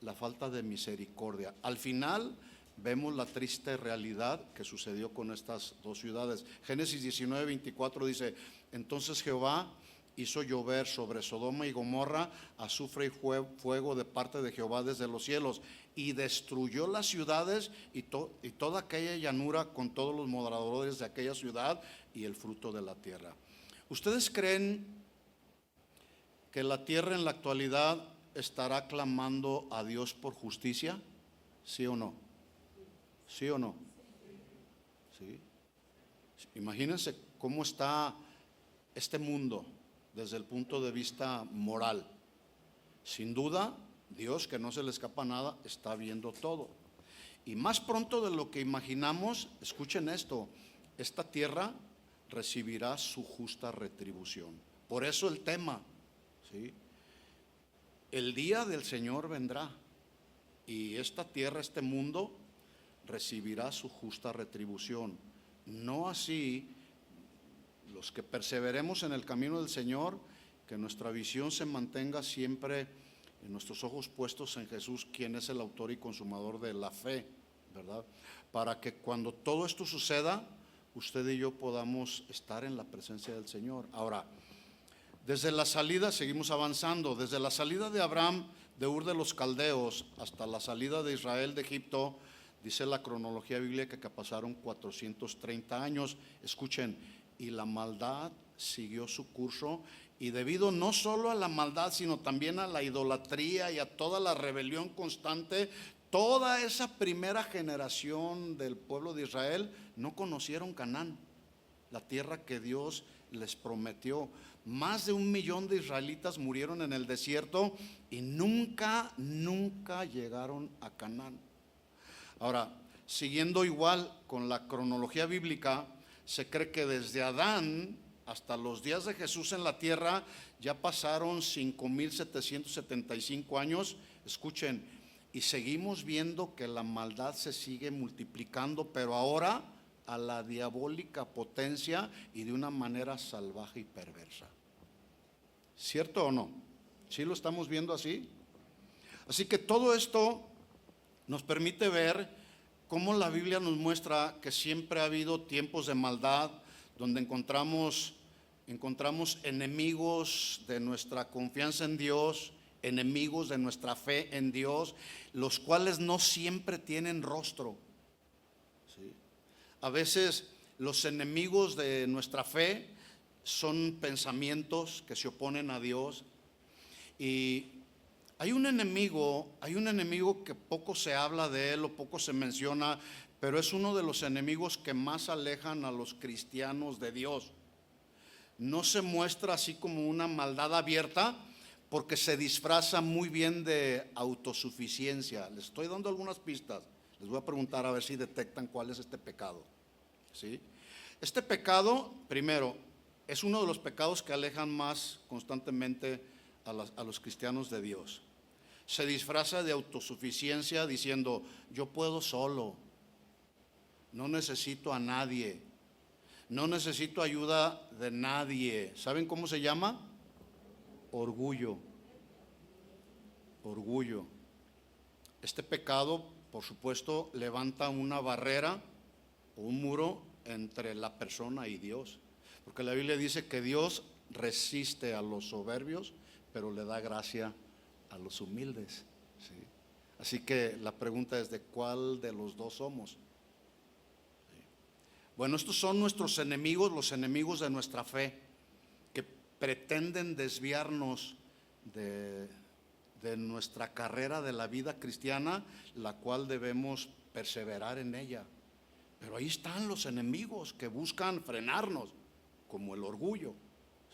la falta de misericordia. Al final vemos la triste realidad que sucedió con estas dos ciudades. Génesis 19, 24 dice: entonces Jehová hizo llover sobre Sodoma y Gomorra azufre y fuego de parte de Jehová desde los cielos, y destruyó las ciudades y toda aquella llanura con todos los moradores de aquella ciudad y el fruto de la tierra. ¿Ustedes creen que la tierra en la actualidad estará clamando a Dios por justicia? ¿Sí o no? ¿Sí o no? ¿Sí? Imagínense cómo está este mundo desde el punto de vista moral. Sin duda, Dios, que no se le escapa nada, está viendo todo. Y más pronto de lo que imaginamos, escuchen esto: esta tierra recibirá su justa retribución. Por eso el tema, ¿sí? El día del Señor vendrá, y esta tierra, este mundo, recibirá su justa retribución. No así los que perseveremos en el camino del Señor, que nuestra visión se mantenga siempre y nuestros ojos puestos en Jesús, quien es el autor y consumador de la fe, ¿verdad? Para que cuando todo esto suceda, usted y yo podamos estar en la presencia del Señor. Ahora, desde la salida, seguimos avanzando, desde la salida de Abraham de Ur de los Caldeos hasta la salida de Israel de Egipto, dice la cronología bíblica que pasaron 430 años. Escuchen, y la maldad siguió su curso, y debido no solo a la maldad, sino también a la idolatría y a toda la rebelión constante, toda esa primera generación del pueblo de Israel no conocieron Canaán, la tierra que Dios les prometió. Más de 1 millón de israelitas murieron en el desierto y nunca llegaron a Canaán. Ahora, siguiendo igual con la cronología bíblica, se cree que desde Adán hasta los días de Jesús en la tierra ya pasaron 5,775 años. Escuchen, y seguimos viendo que la maldad se sigue multiplicando, pero ahora a la diabólica potencia y de una manera salvaje y perversa. ¿Cierto o no? ¿Sí lo estamos viendo así? Así que todo esto nos permite ver cómo la Biblia nos muestra que siempre ha habido tiempos de maldad donde encontramos enemigos de nuestra confianza en Dios, enemigos de nuestra fe en Dios, los cuales no siempre tienen rostro. ¿Sí? A veces los enemigos de nuestra fe son pensamientos que se oponen a Dios, y hay un enemigo que poco se habla de él o poco se menciona, pero es uno de los enemigos que más alejan a los cristianos de Dios. No se muestra así como una maldad abierta, porque se disfraza muy bien de autosuficiencia. Les estoy dando algunas pistas. Les voy a preguntar a ver si detectan cuál es este pecado. ¿Sí? Este pecado, primero, es uno de los pecados que alejan más constantemente a los cristianos de Dios. Se disfraza de autosuficiencia diciendo: yo puedo solo, no necesito a nadie, no necesito ayuda de nadie. ¿Saben cómo se llama? Orgullo. Orgullo. Este pecado, por supuesto, levanta una barrera o un muro entre la persona y Dios, porque la Biblia dice que Dios resiste a los soberbios, pero le da gracia a los humildes. ¿Sí? Así que la pregunta es: ¿de cuál de los dos somos? ¿Sí? Bueno, estos son nuestros enemigos, los enemigos de nuestra fe, que pretenden desviarnos de nuestra carrera de la vida cristiana, la cual debemos perseverar en ella. Pero ahí están los enemigos que buscan frenarnos, como el orgullo.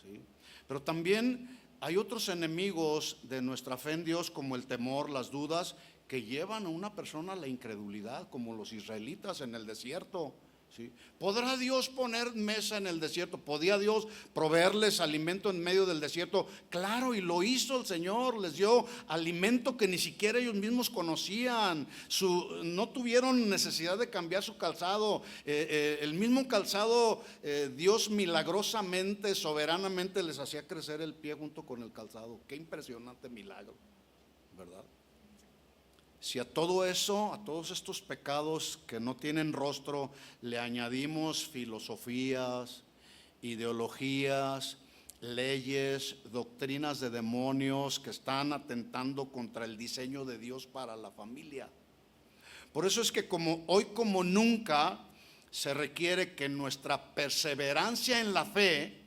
¿Sí? Pero también hay otros enemigos de nuestra fe en Dios, como el temor, las dudas, que llevan a una persona a la incredulidad, como los israelitas en el desierto. ¿Sí? ¿Podrá Dios poner mesa en el desierto? ¿Podía Dios proveerles alimento en medio del desierto? Claro, y lo hizo el Señor. Les dio alimento que ni siquiera ellos mismos conocían. No tuvieron necesidad de cambiar su calzado. El mismo calzado, Dios milagrosamente, soberanamente les hacía crecer el pie junto con el calzado. Qué impresionante milagro, ¿verdad? Si a todo eso, a todos estos pecados que no tienen rostro, le añadimos filosofías, ideologías, leyes, doctrinas de demonios que están atentando contra el diseño de Dios para la familia. Por eso es que hoy como nunca se requiere que nuestra perseverancia en la fe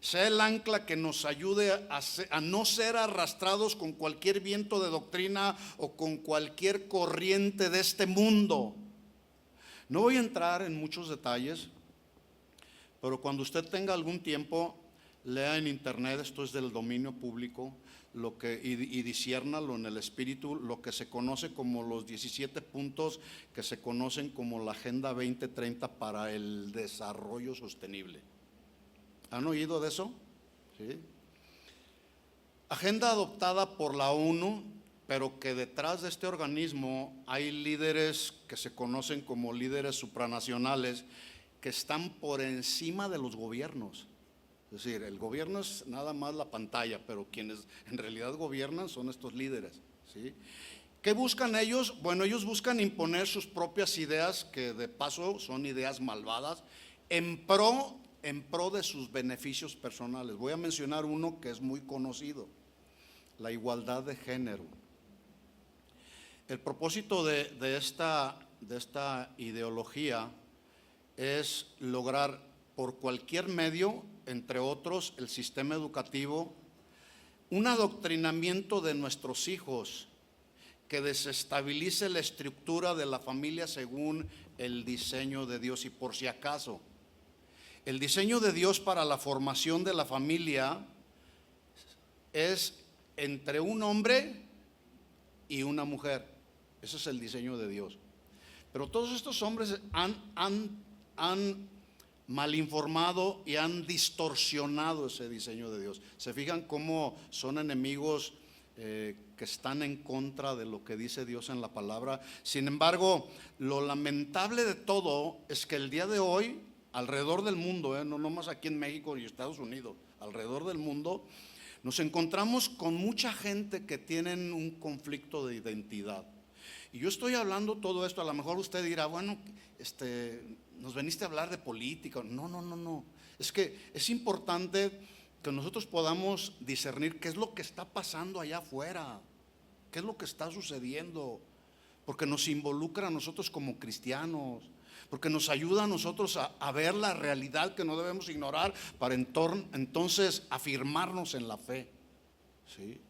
sea el ancla que nos ayude a no ser arrastrados con cualquier viento de doctrina o con cualquier corriente de este mundo. No voy a entrar en muchos detalles, pero cuando usted tenga algún tiempo, lea en internet, esto es del dominio público, y disciérnalo en el espíritu, lo que se conoce como los 17 puntos que se conocen como la Agenda 2030 para el desarrollo sostenible. ¿Han oído de eso? ¿Sí? Agenda adoptada por la ONU, pero que detrás de este organismo hay líderes que se conocen como líderes supranacionales que están por encima de los gobiernos. Es decir, el gobierno es nada más la pantalla, pero quienes en realidad gobiernan son estos líderes, ¿sí? ¿Qué buscan ellos? Bueno, ellos buscan imponer sus propias ideas, que de paso son ideas malvadas, en pro de sus beneficios personales. Voy a mencionar uno que es muy conocido: la igualdad de género. El propósito de esta ideología es lograr por cualquier medio, entre otros el sistema educativo, un adoctrinamiento de nuestros hijos que desestabilice la estructura de la familia según el diseño de Dios. Y por si acaso, el diseño de Dios para la formación de la familia es entre un hombre y una mujer. Ese es el diseño de Dios. Pero todos estos hombres han mal informado y han distorsionado ese diseño de Dios. ¿Se fijan cómo son enemigos que están en contra de lo que dice Dios en la palabra? Sin embargo, lo lamentable de todo es que el día de hoy, alrededor del mundo, no nomás aquí en México y Estados Unidos, alrededor del mundo, nos encontramos con mucha gente que tienen un conflicto de identidad. Y yo estoy hablando todo esto, a lo mejor usted dirá, bueno, nos veniste a hablar de política. No. Es que es importante que nosotros podamos discernir qué es lo que está pasando allá afuera, qué es lo que está sucediendo, porque nos involucra a nosotros como cristianos, porque nos ayuda a nosotros a ver la realidad que no debemos ignorar para entonces afirmarnos en la fe, ¿sí?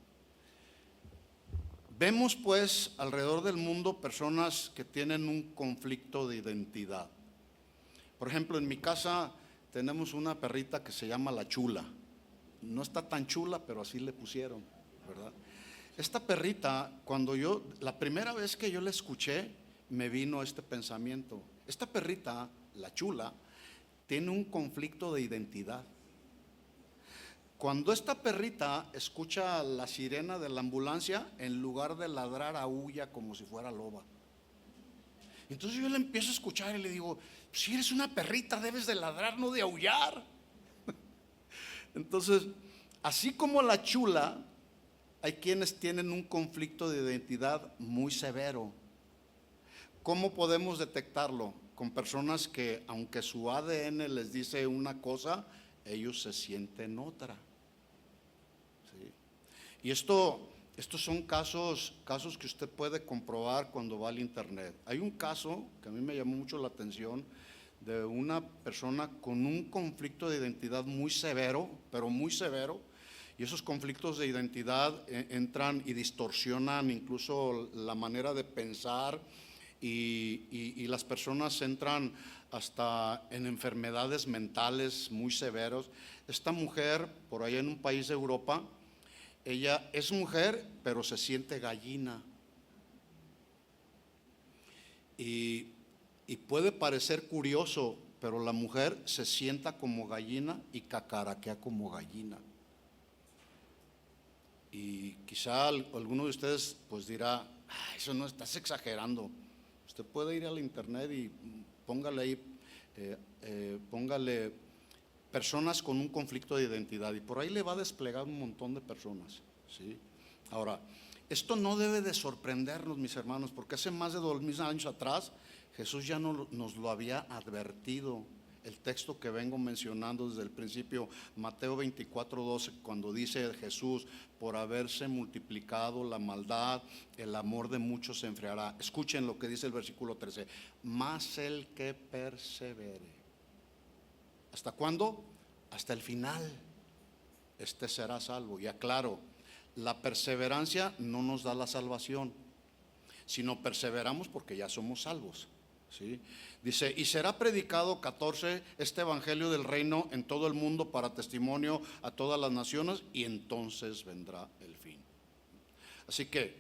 Vemos pues alrededor del mundo personas que tienen un conflicto de identidad. Por ejemplo, en mi casa tenemos una perrita que se llama La Chula. No está tan chula, pero así le pusieron, ¿verdad? Esta perrita, la primera vez que yo la escuché, me vino este pensamiento: esta perrita, La Chula, tiene un conflicto de identidad. Cuando esta perrita escucha la sirena de la ambulancia, en lugar de ladrar, aúlla como si fuera loba. Entonces yo la empiezo a escuchar y le digo: si eres una perrita debes de ladrar, no de aullar. Entonces, así como La Chula, hay quienes tienen un conflicto de identidad muy severo. ¿Cómo podemos detectarlo? Con personas que, aunque su ADN les dice una cosa, ellos se sienten otra. ¿Sí? Y estos son casos que usted puede comprobar cuando va al internet. Hay un caso que a mí me llamó mucho la atención, de una persona con un conflicto de identidad muy severo, pero muy severo. Y esos conflictos de identidad entran y distorsionan incluso la manera de pensar, y las personas entran hasta en enfermedades mentales muy severos. Esta mujer, por allá en un país de Europa, ella es mujer, pero se siente gallina. Y puede parecer curioso, pero la mujer se sienta como gallina y cacaraquea como gallina. Y quizá alguno de ustedes pues dirá: eso no, estás exagerando. Usted puede ir al internet y póngale ahí, póngale personas con un conflicto de identidad, y por ahí le va a desplegar un montón de personas, ¿sí? Ahora, esto no debe de sorprendernos, mis hermanos, porque hace más de 2000 años atrás Jesús ya nos lo había advertido. El texto que vengo mencionando desde el principio, Mateo 24:12, cuando dice Jesús: por haberse multiplicado la maldad, el amor de muchos se enfriará. Escuchen lo que dice el versículo 13: mas el que persevere. ¿Hasta cuándo? Hasta el final. Este será salvo. Y aclaro, la perseverancia no nos da la salvación, sino perseveramos porque ya somos salvos, ¿sí? Dice: y será predicado, 14, este evangelio del reino en todo el mundo para testimonio a todas las naciones, y entonces vendrá el fin. Así que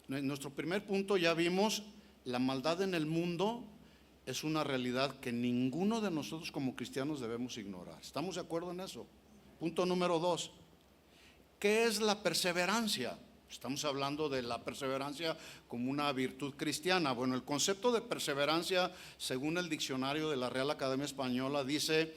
en nuestro primer punto ya vimos: la maldad en el mundo es una realidad que ninguno de nosotros como cristianos debemos ignorar. ¿Estamos de acuerdo en eso? Punto número 2, ¿qué es la perseverancia? Estamos hablando de la perseverancia como una virtud cristiana. Bueno, el concepto de perseverancia, según el diccionario de la Real Academia Española, dice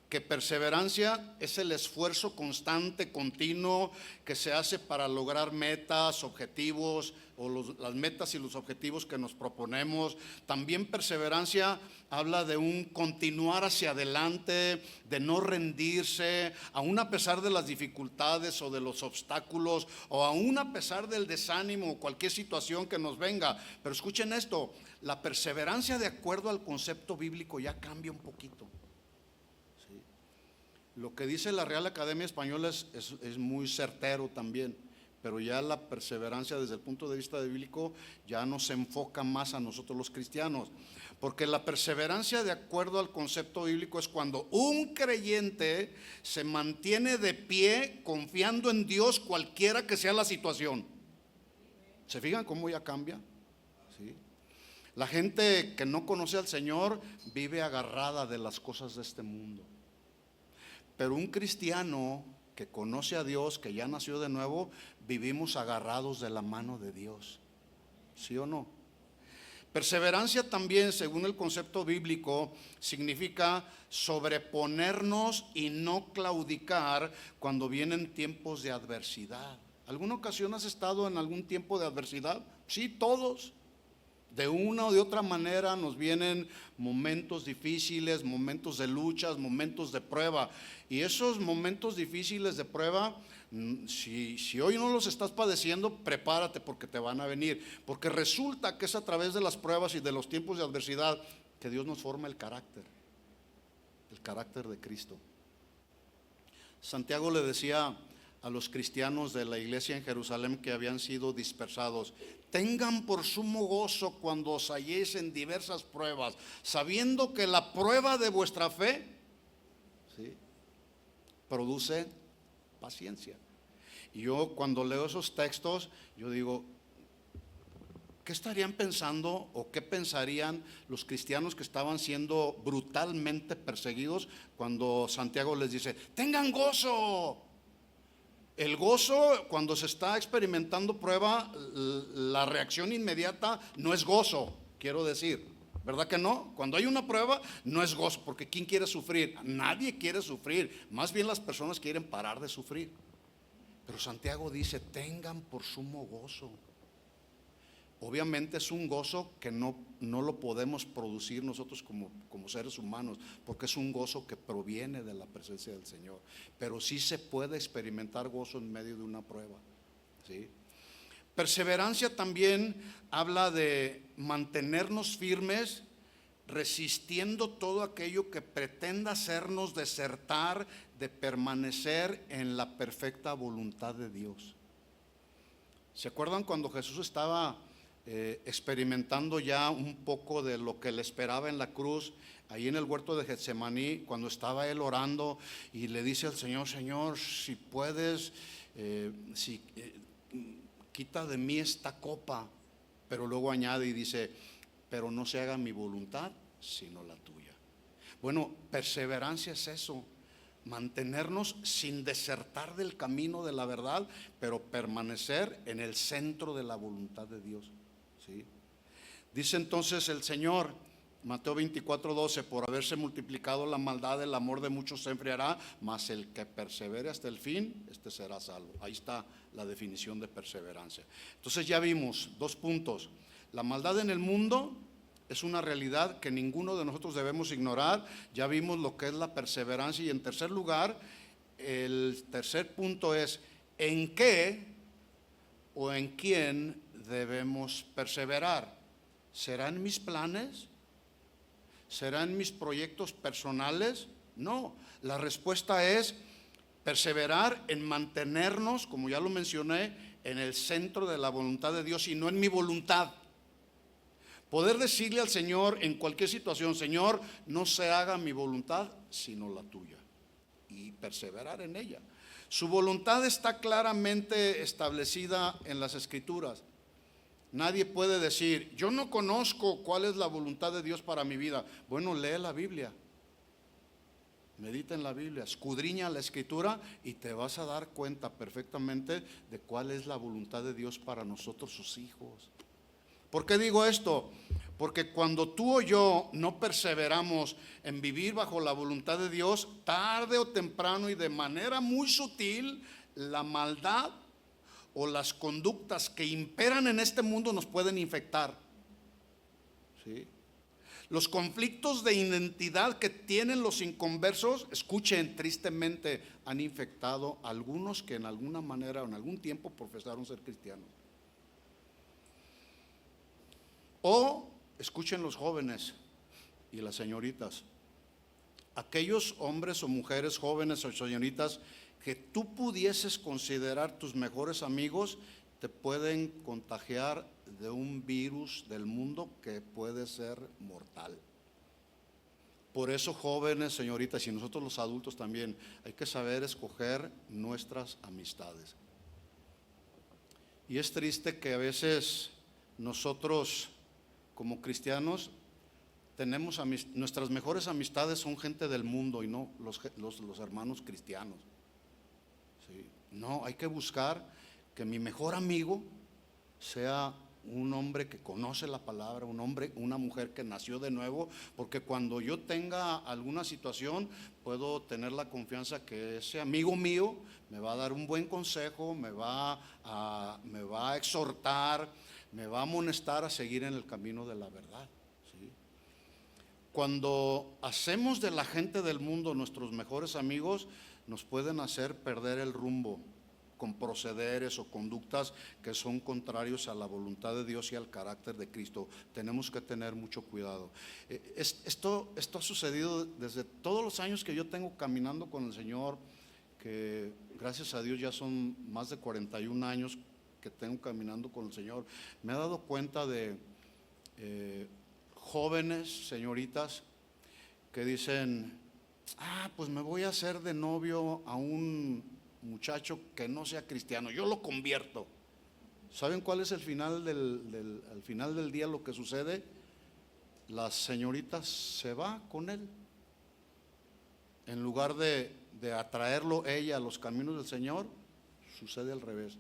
que perseverancia es el esfuerzo constante, continuo, que se hace para lograr metas, objetivos, o las metas y los objetivos que nos proponemos. También perseverancia habla de un continuar hacia adelante, de no rendirse, aún a pesar de las dificultades o de los obstáculos, o aún a pesar del desánimo o cualquier situación que nos venga. Pero escuchen esto, la perseverancia, de acuerdo al concepto bíblico, ya cambia un poquito. Lo que dice la Real Academia Española es muy certero también, pero ya la perseverancia desde el punto de vista bíblico ya nos enfoca más a nosotros los cristianos, porque la perseverancia, de acuerdo al concepto bíblico, es cuando un creyente se mantiene de pie confiando en Dios cualquiera que sea la situación. ¿Se fijan cómo ya cambia? ¿Sí? La gente que no conoce al Señor vive agarrada de las cosas de este mundo. Pero un cristiano que conoce a Dios, que ya nació de nuevo, vivimos agarrados de la mano de Dios. ¿Sí o no? Perseverancia también, según el concepto bíblico, significa sobreponernos y no claudicar cuando vienen tiempos de adversidad. ¿Alguna ocasión has estado en algún tiempo de adversidad? Sí, todos. De una o de otra manera nos vienen momentos difíciles, momentos de luchas, momentos de prueba. Y esos momentos difíciles de prueba, si hoy no los estás padeciendo, prepárate, porque te van a venir. Porque resulta que es a través de las pruebas y de los tiempos de adversidad que Dios nos forma el carácter de Cristo. Santiago le decía a los cristianos de la iglesia en Jerusalén que habían sido dispersados: tengan por sumo gozo cuando os halléis en diversas pruebas, sabiendo que la prueba de vuestra fe, ¿sí?, produce paciencia. Y yo, cuando leo esos textos, yo digo, ¿qué estarían pensando o qué pensarían los cristianos que estaban siendo brutalmente perseguidos cuando Santiago les dice: tengan gozo? El gozo, cuando se está experimentando prueba, la reacción inmediata no es gozo, quiero decir, ¿verdad que no? Cuando hay una prueba no es gozo, porque ¿quién quiere sufrir? Nadie quiere sufrir, más bien las personas quieren parar de sufrir. Pero Santiago dice: tengan por sumo gozo. Obviamente es un gozo que no lo podemos producir nosotros como seres humanos, porque es un gozo que proviene de la presencia del Señor. Pero sí se puede experimentar gozo en medio de una prueba, ¿sí? Perseverancia también habla de mantenernos firmes, resistiendo todo aquello que pretenda hacernos desertar de permanecer en la perfecta voluntad de Dios. ¿Se acuerdan cuando Jesús estaba experimentando ya un poco de lo que le esperaba en la cruz, ahí en el huerto de Getsemaní, cuando estaba él orando y le dice al Señor: Señor, si puedes, quita de mí esta copa? Pero luego añade y dice: pero no se haga mi voluntad sino la tuya. Bueno, perseverancia es eso, mantenernos sin desertar del camino de la verdad, pero permanecer en el centro de la voluntad de Dios, ¿sí? Dice entonces el Señor, Mateo 24:12: por haberse multiplicado la maldad, el amor de muchos se enfriará, mas el que persevere hasta el fin, este será salvo. Ahí está la definición de perseverancia. Entonces ya vimos dos puntos: la maldad en el mundo es una realidad que ninguno de nosotros debemos ignorar. Ya vimos lo que es la perseverancia. Y en tercer lugar, el tercer punto es: ¿en qué o en quién debemos perseverar? ¿Será en mis planes? ¿Será en mis proyectos personales? No, la respuesta es perseverar en mantenernos, como ya lo mencioné, en el centro de la voluntad de Dios y no en mi voluntad. Poder decirle al Señor en cualquier situación: Señor, no se haga mi voluntad sino la tuya, y perseverar en ella. Su voluntad está claramente establecida en las Escrituras. Nadie puede decir: yo no conozco cuál es la voluntad de Dios para mi vida. Bueno, lee la Biblia, medita en la Biblia, escudriña la Escritura y te vas a dar cuenta perfectamente de cuál es la voluntad de Dios para nosotros, sus hijos. ¿Por qué digo esto? Porque cuando tú o yo no perseveramos en vivir bajo la voluntad de Dios, tarde o temprano y de manera muy sutil, la maldad o las conductas que imperan en este mundo nos pueden infectar. ¿Sí? Los conflictos de identidad que tienen los inconversos, escuchen, tristemente han infectado a algunos que en alguna manera o en algún tiempo profesaron ser cristianos. O escuchen los jóvenes y las señoritas, aquellos hombres o mujeres jóvenes o señoritas que tú pudieses considerar tus mejores amigos, te pueden contagiar de un virus del mundo que puede ser mortal. Por eso, jóvenes, señoritas, y nosotros los adultos también, hay que saber escoger nuestras amistades. Y es triste que a veces nosotros como cristianos tenemos nuestras mejores amistades son gente del mundo y no los hermanos cristianos. ¿Sí? No, hay que buscar que mi mejor amigo sea un hombre que conoce la palabra, un hombre, una mujer que nació de nuevo, porque cuando yo tenga alguna situación puedo tener la confianza que ese amigo mío me va a dar un buen consejo, me va a exhortar, me va a amonestar a seguir en el camino de la verdad. ¿Sí? Cuando hacemos de la gente del mundo nuestros mejores amigos, nos pueden hacer perder el rumbo con procederes o conductas que son contrarios a la voluntad de Dios y al carácter de Cristo. Tenemos que tener mucho cuidado. Esto ha sucedido desde todos los años que yo tengo caminando con el Señor, que gracias a Dios ya son más de 41 años que tengo caminando con el Señor. Me he dado cuenta de jóvenes, señoritas, que dicen, pues me voy a hacer de novio a un muchacho que no sea cristiano, yo lo convierto. ¿Saben cuál es el final al final del día lo que sucede? La señorita se va con él. En lugar de atraerlo ella a los caminos del Señor, sucede al revés.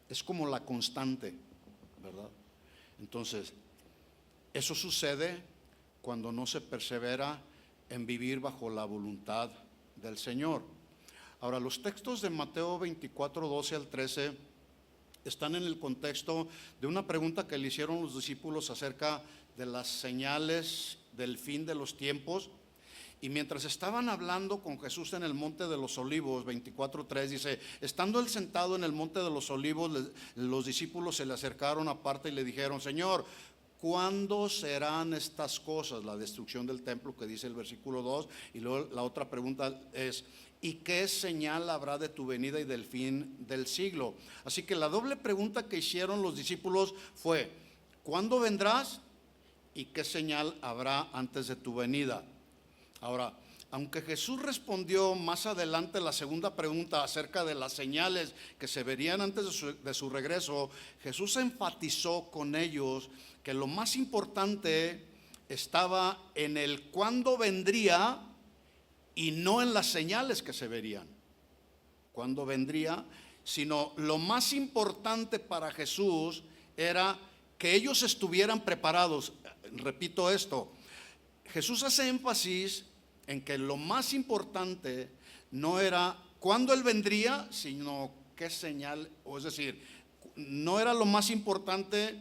Es como la constante, ¿verdad? Entonces, eso sucede cuando no se persevera en vivir bajo la voluntad del Señor. Ahora, los textos de Mateo 24, 12 al 13 están en el contexto de una pregunta que le hicieron los discípulos acerca de las señales del fin de los tiempos. Y mientras estaban hablando con Jesús en el monte de los olivos, 24:3 dice, estando él sentado en el monte de los olivos, los discípulos se le acercaron aparte y le dijeron, Señor, ¿cuándo serán estas cosas? La destrucción del templo que dice el versículo 2. Y luego la otra pregunta es, ¿y qué señal habrá de tu venida y del fin del siglo? Así que la doble pregunta que hicieron los discípulos fue, ¿cuándo vendrás? ¿Y qué señal habrá antes de tu venida? Ahora, aunque Jesús respondió más adelante la segunda pregunta acerca de las señales que se verían antes de su regreso, Jesús enfatizó con ellos que lo más importante estaba en el cuándo vendría y no en las señales que se verían. Cuándo vendría, sino lo más importante para Jesús era que ellos estuvieran preparados. Repito esto, Jesús hace énfasis en que lo más importante no era cuándo Él vendría, sino qué señal, o es decir, no era lo más importante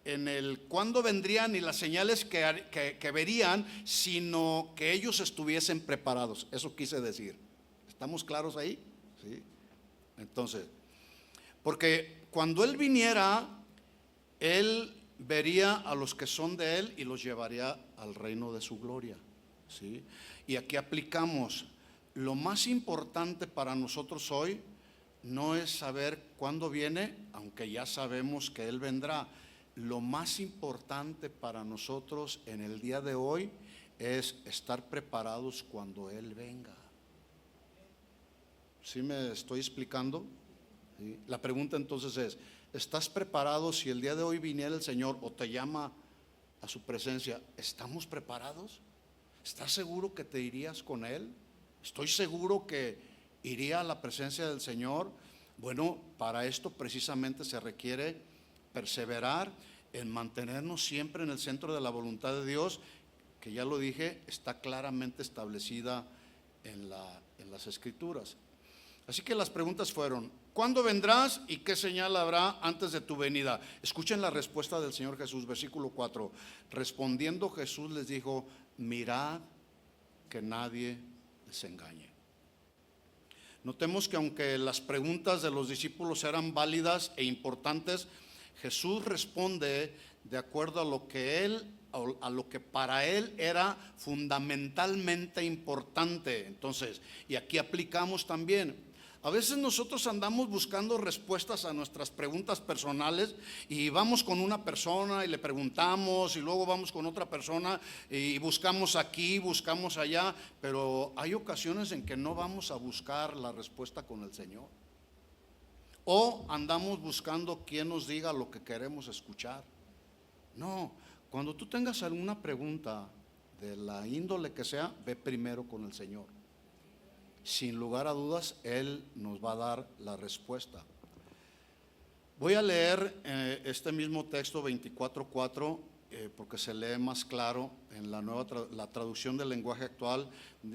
en el cuándo vendrían y las señales que verían, sino que ellos estuviesen preparados. Eso quise decir. ¿Estamos claros ahí? ¿Sí? Entonces, porque cuando Él viniera, Él vería a los que son de Él y los llevaría al reino de su gloria. ¿Sí? Y aquí aplicamos, lo más importante para nosotros hoy no es saber cuándo viene, aunque ya sabemos que Él vendrá. Lo más importante para nosotros en el día de hoy es estar preparados cuando Él venga. ¿Sí me estoy explicando? ¿Sí? La pregunta entonces es, ¿estás preparado si el día de hoy viniera el Señor o te llama a su presencia? ¿Estamos preparados? ¿Estás seguro que te irías con Él? ¿Estoy seguro que iría a la presencia del Señor? Bueno, para esto precisamente se requiere perseverar en mantenernos siempre en el centro de la voluntad de Dios, que ya lo dije, está claramente establecida en las Escrituras. Así que las preguntas fueron: ¿cuándo vendrás y qué señal habrá antes de tu venida? Escuchen la respuesta del Señor Jesús, versículo 4. Respondiendo Jesús les dijo: mirad que nadie les engañe. Notemos que aunque las preguntas de los discípulos eran válidas e importantes, Jesús responde de acuerdo a lo que para él era fundamentalmente importante. Entonces, y aquí aplicamos también. A veces nosotros andamos buscando respuestas a nuestras preguntas personales y vamos con una persona y le preguntamos, y luego vamos con otra persona y buscamos aquí, buscamos allá, pero hay ocasiones en que no vamos a buscar la respuesta con el Señor. O andamos buscando quien nos diga lo que queremos escuchar. No, cuando tú tengas alguna pregunta de la índole que sea, ve primero con el Señor. Sin lugar a dudas, Él nos va a dar la respuesta. Voy a leer este mismo texto 24:4 porque se lee más claro en la traducción del lenguaje actual.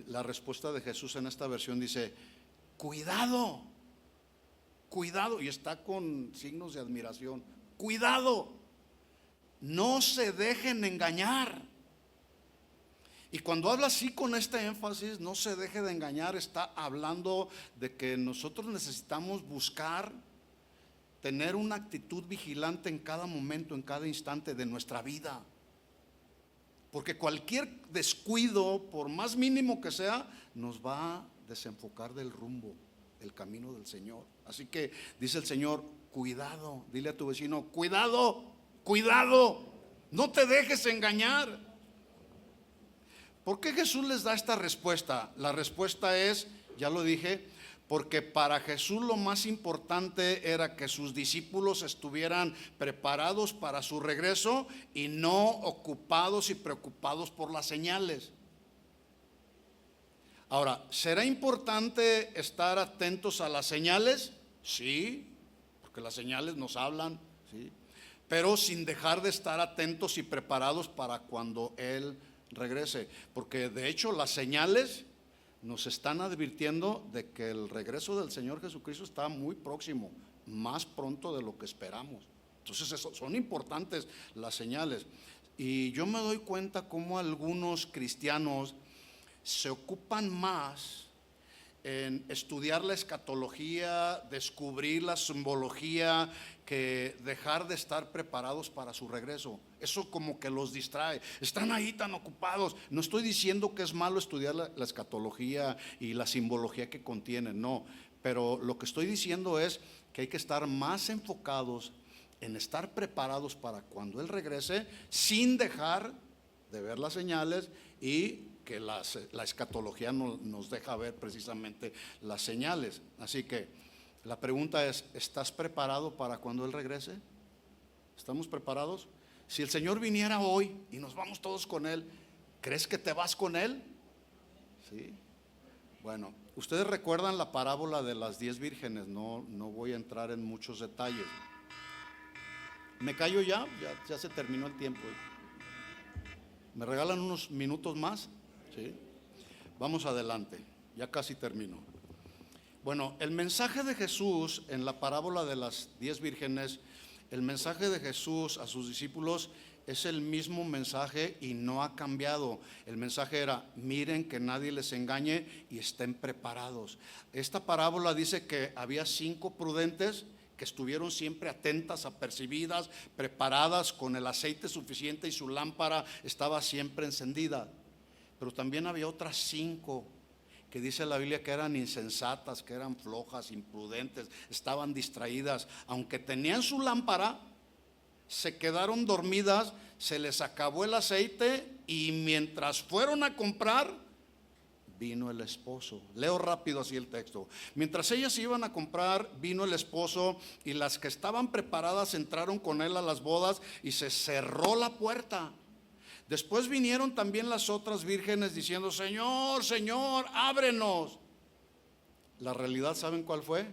La respuesta de Jesús en esta versión dice: cuidado, cuidado, y está con signos de admiración. Cuidado, no se dejen engañar. Y cuando habla así con este énfasis, no se deje de engañar, está hablando de que nosotros necesitamos buscar tener una actitud vigilante en cada momento, en cada instante de nuestra vida. Porque cualquier descuido, por más mínimo que sea, nos va a desenfocar del rumbo, del camino del Señor. Así que dice el Señor: cuidado, dile a tu vecino: cuidado, cuidado, no te dejes engañar. ¿Por qué Jesús les da esta respuesta? La respuesta es, ya lo dije, porque para Jesús lo más importante era que sus discípulos estuvieran preparados para su regreso y no ocupados y preocupados por las señales. Ahora, ¿será importante estar atentos a las señales? Sí, porque las señales nos hablan, sí, pero sin dejar de estar atentos y preparados para cuando Él regrese, porque de hecho las señales nos están advirtiendo de que el regreso del Señor Jesucristo está muy próximo, más pronto de lo que esperamos. Entonces son importantes las señales. Y yo me doy cuenta cómo algunos cristianos se ocupan más en estudiar la escatología, descubrir la simbología, que dejar de estar preparados para su regreso. Eso como que los distrae, están ahí tan ocupados. No estoy diciendo que es malo estudiar la escatología y la simbología que contiene, no, pero lo que estoy diciendo es que hay que estar más enfocados en estar preparados para cuando Él regrese, sin dejar de ver las señales, y que la escatología nos deja ver precisamente las señales. Así que la pregunta es: ¿estás preparado para cuando Él regrese? ¿Estamos preparados? Si el Señor viniera hoy y nos vamos todos con Él, ¿crees que te vas con Él? Sí. Bueno, ustedes recuerdan la parábola de las 10 vírgenes. No voy a entrar en muchos detalles. ¿Me callo ya? Ya se terminó el tiempo. ¿Me regalan unos minutos más? Sí. Vamos adelante, ya casi termino. Bueno, el mensaje de Jesús en la parábola de las 10 vírgenes, el mensaje de Jesús a sus discípulos es el mismo mensaje y no ha cambiado. El mensaje era: miren que nadie les engañe y estén preparados. Esta parábola dice que había 5 prudentes que estuvieron siempre atentas, apercibidas, preparadas, con el aceite suficiente, y su lámpara estaba siempre encendida. Pero también había otras 5 que dice la Biblia que eran insensatas, que eran flojas, imprudentes, estaban distraídas. Aunque tenían su lámpara, se quedaron dormidas, se les acabó el aceite, y mientras fueron a comprar, vino el esposo. Leo rápido así el texto. Mientras ellas iban a comprar, vino el esposo, y las que estaban preparadas entraron con él a las bodas, y se cerró la puerta. Después vinieron también las otras vírgenes diciendo: Señor, Señor, ábrenos. La realidad, ¿saben cuál fue?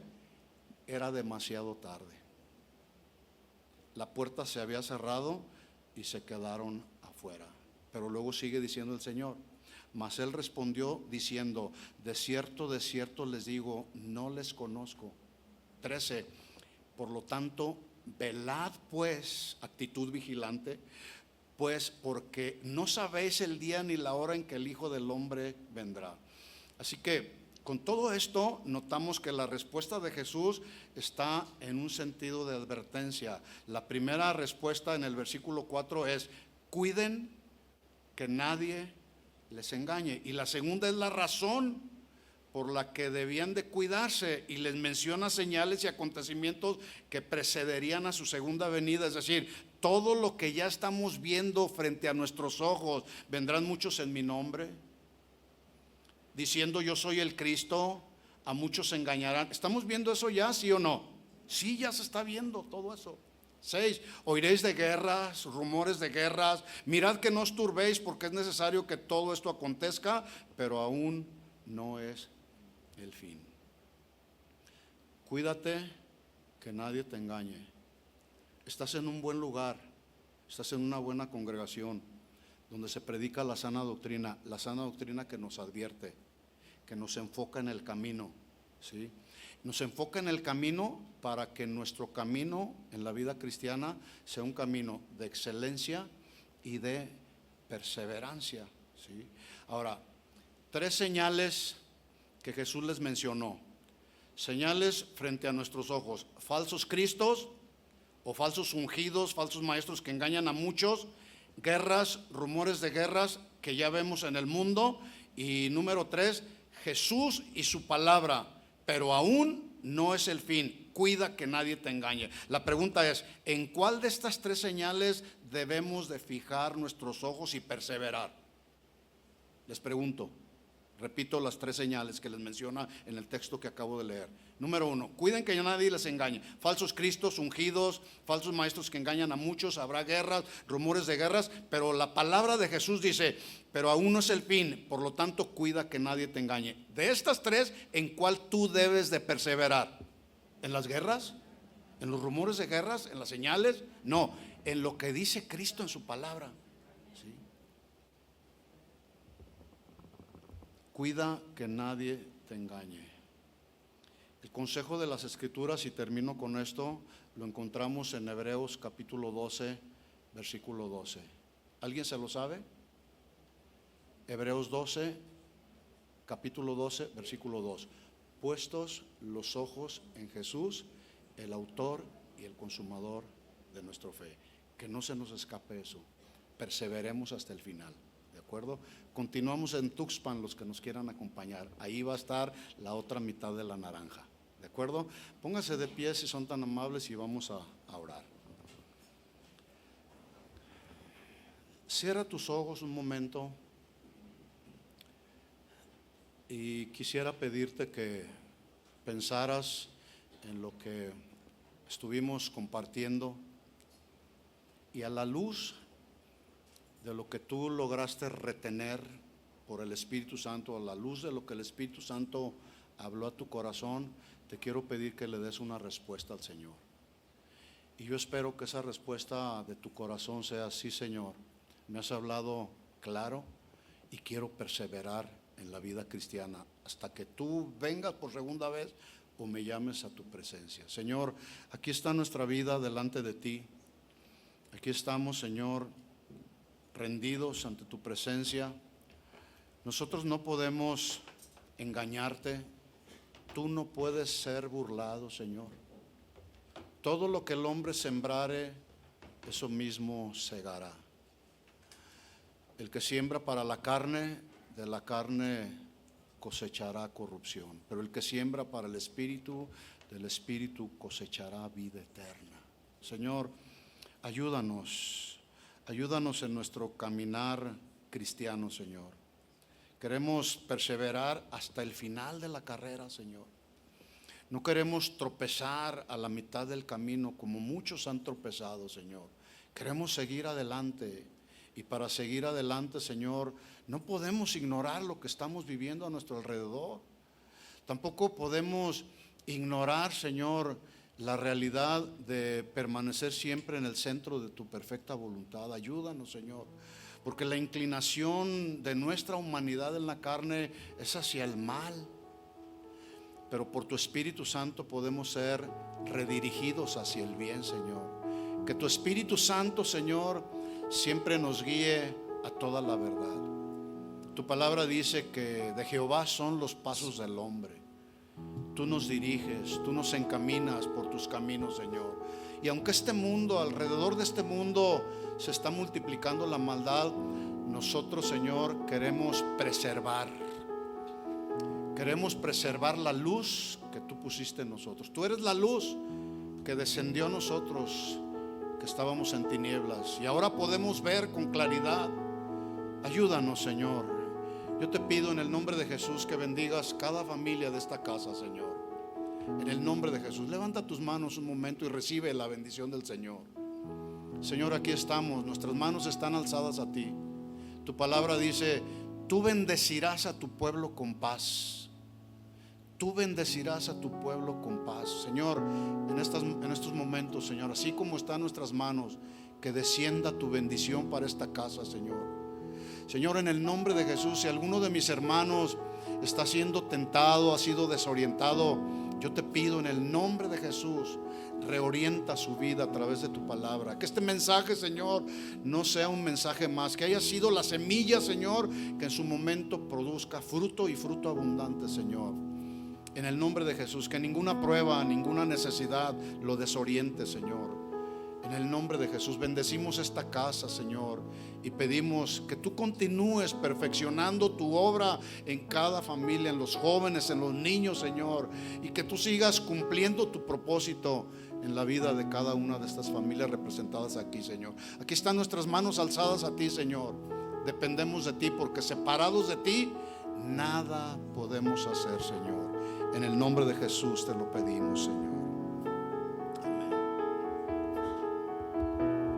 Era demasiado tarde. la puerta se había cerrado y se quedaron afuera. Pero luego sigue diciendo el Señor: mas él respondió diciendo, de cierto les digo, no les conozco. 13, por lo tanto, velad pues, actitud vigilante, pues porque no sabéis el día ni la hora en que el Hijo del Hombre vendrá. Así que con todo esto notamos que la respuesta de Jesús está en un sentido de advertencia. La primera respuesta en el versículo 4 es: cuiden que nadie les engañe. Y la segunda es la razón por la que debían de cuidarse, y les menciona señales y acontecimientos que precederían a su segunda venida. Es decir, todo lo que ya estamos viendo frente a nuestros ojos. Vendrán muchos en mi nombre, diciendo yo soy el Cristo, a muchos se engañarán. ¿Estamos viendo eso ya, sí o no? Sí, ya se está viendo todo eso. 6, oiréis de guerras, rumores de guerras. Mirad que no os turbéis, porque es necesario que todo esto acontezca, pero aún no es el fin. Cuídate que nadie te engañe. Estás en un buen lugar, estás en una buena congregación donde se predica la sana doctrina que nos advierte, que nos enfoca en el camino, ¿sí? Nos enfoca en el camino para que nuestro camino en la vida cristiana sea un camino de excelencia y de perseverancia, ¿sí? Ahora, 3 señales que Jesús les mencionó. Señales frente a nuestros ojos: falsos cristos o falsos ungidos, falsos maestros que engañan a muchos, guerras, rumores de guerras que ya vemos en el mundo, y número 3, Jesús y su palabra, pero aún no es el fin. Cuida que nadie te engañe. La pregunta es: ¿en cuál de estas 3 señales debemos de fijar nuestros ojos y perseverar? Les pregunto, repito las 3 señales que les menciona en el texto que acabo de leer. Número 1, cuiden que nadie les engañe. Falsos cristos, ungidos, falsos maestros que engañan a muchos, habrá guerras, rumores de guerras, pero la palabra de Jesús dice, pero aún no es el fin, por lo tanto cuida que nadie te engañe. De estas 3, ¿en cuál tú debes de perseverar? ¿En las guerras? ¿En los rumores de guerras? ¿En las señales? No, en lo que dice Cristo en su palabra. ¿Sí? Cuida que nadie te engañe. El consejo de las Escrituras, y termino con esto, lo encontramos en Hebreos capítulo 12, versículo 12. ¿Alguien se lo sabe? Hebreos 12, capítulo 12, versículo 2. Puestos los ojos en Jesús, el autor y el consumador de nuestra fe. Que no se nos escape eso. Perseveremos hasta el final. ¿De acuerdo? Continuamos en Tuxpan, los que nos quieran acompañar. Ahí va a estar la otra mitad de la naranja. ¿De acuerdo? Pónganse de pie si son tan amables y vamos a orar. Cierra tus ojos un momento y quisiera pedirte que pensaras en lo que estuvimos compartiendo, y a la luz de lo que tú lograste retener por el Espíritu Santo, a la luz de lo que el Espíritu Santo habló a tu corazón, te quiero pedir que le des una respuesta al Señor. Y yo espero que esa respuesta de tu corazón sea: sí, Señor, me has hablado claro y quiero perseverar en la vida cristiana hasta que tú vengas por segunda vez o me llames a tu presencia. Señor, aquí está nuestra vida delante de ti. Aquí estamos, Señor, rendidos ante tu presencia. Nosotros no podemos engañarte. Tú no puedes ser burlado, Señor. Todo lo que el hombre sembrare, eso mismo segará. El que siembra para la carne, de la carne cosechará corrupción, pero el que siembra para el Espíritu, del Espíritu cosechará vida eterna. Señor, ayúdanos en nuestro caminar cristiano, Señor. Queremos perseverar hasta el final de la carrera, Señor. No queremos tropezar a la mitad del camino como muchos han tropezado, Señor. Queremos seguir adelante, y para seguir adelante, Señor, no podemos ignorar lo que estamos viviendo a nuestro alrededor. Tampoco podemos ignorar, Señor, la realidad de permanecer siempre en el centro de tu perfecta voluntad. Ayúdanos, Señor, porque la inclinación de nuestra humanidad en la carne es hacia el mal, pero por tu Espíritu Santo podemos ser redirigidos hacia el bien, Señor. Que tu Espíritu Santo, Señor, siempre nos guíe a toda la verdad. Tu palabra dice que de Jehová son los pasos del hombre. Tú nos diriges, tú nos encaminas por tus caminos, Señor. Y aunque este mundo, alrededor de este mundo, se está multiplicando la maldad, nosotros, Señor, queremos preservar la luz que tú pusiste en nosotros. Tú eres la luz que descendió a nosotros, que estábamos en tinieblas, y ahora podemos ver con claridad. Ayúdanos, Señor. Yo te pido en el nombre de Jesús que bendigas cada familia de esta casa, Señor. En el nombre de Jesús, levanta tus manos un momento y recibe la bendición del Señor. Señor, aquí estamos, nuestras manos están alzadas a ti. Tu palabra dice: tú bendecirás a tu pueblo con paz. Tú bendecirás a tu pueblo con paz. Señor, en estos momentos, Señor, así como están nuestras manos, que descienda tu bendición para esta casa, Señor. Señor, en el nombre de Jesús, si alguno de mis hermanos está siendo tentado, ha sido desorientado, yo te pido en el nombre de Jesús, reorienta su vida a través de tu palabra. Que este mensaje, Señor, no sea un mensaje más, que haya sido la semilla, Señor, que en su momento produzca fruto y fruto abundante, Señor. En el nombre de Jesús, que ninguna prueba, ninguna necesidad lo desoriente, Señor. En el nombre de Jesús bendecimos esta casa, Señor, y pedimos que tú continúes perfeccionando tu obra en cada familia, en los jóvenes, en los niños, Señor, y que tú sigas cumpliendo tu propósito en la vida de cada una de estas familias representadas aquí, Señor. Aquí están nuestras manos alzadas a ti, Señor. Dependemos de ti, porque separados de ti nada podemos hacer, Señor. En el nombre de Jesús te lo pedimos, Señor.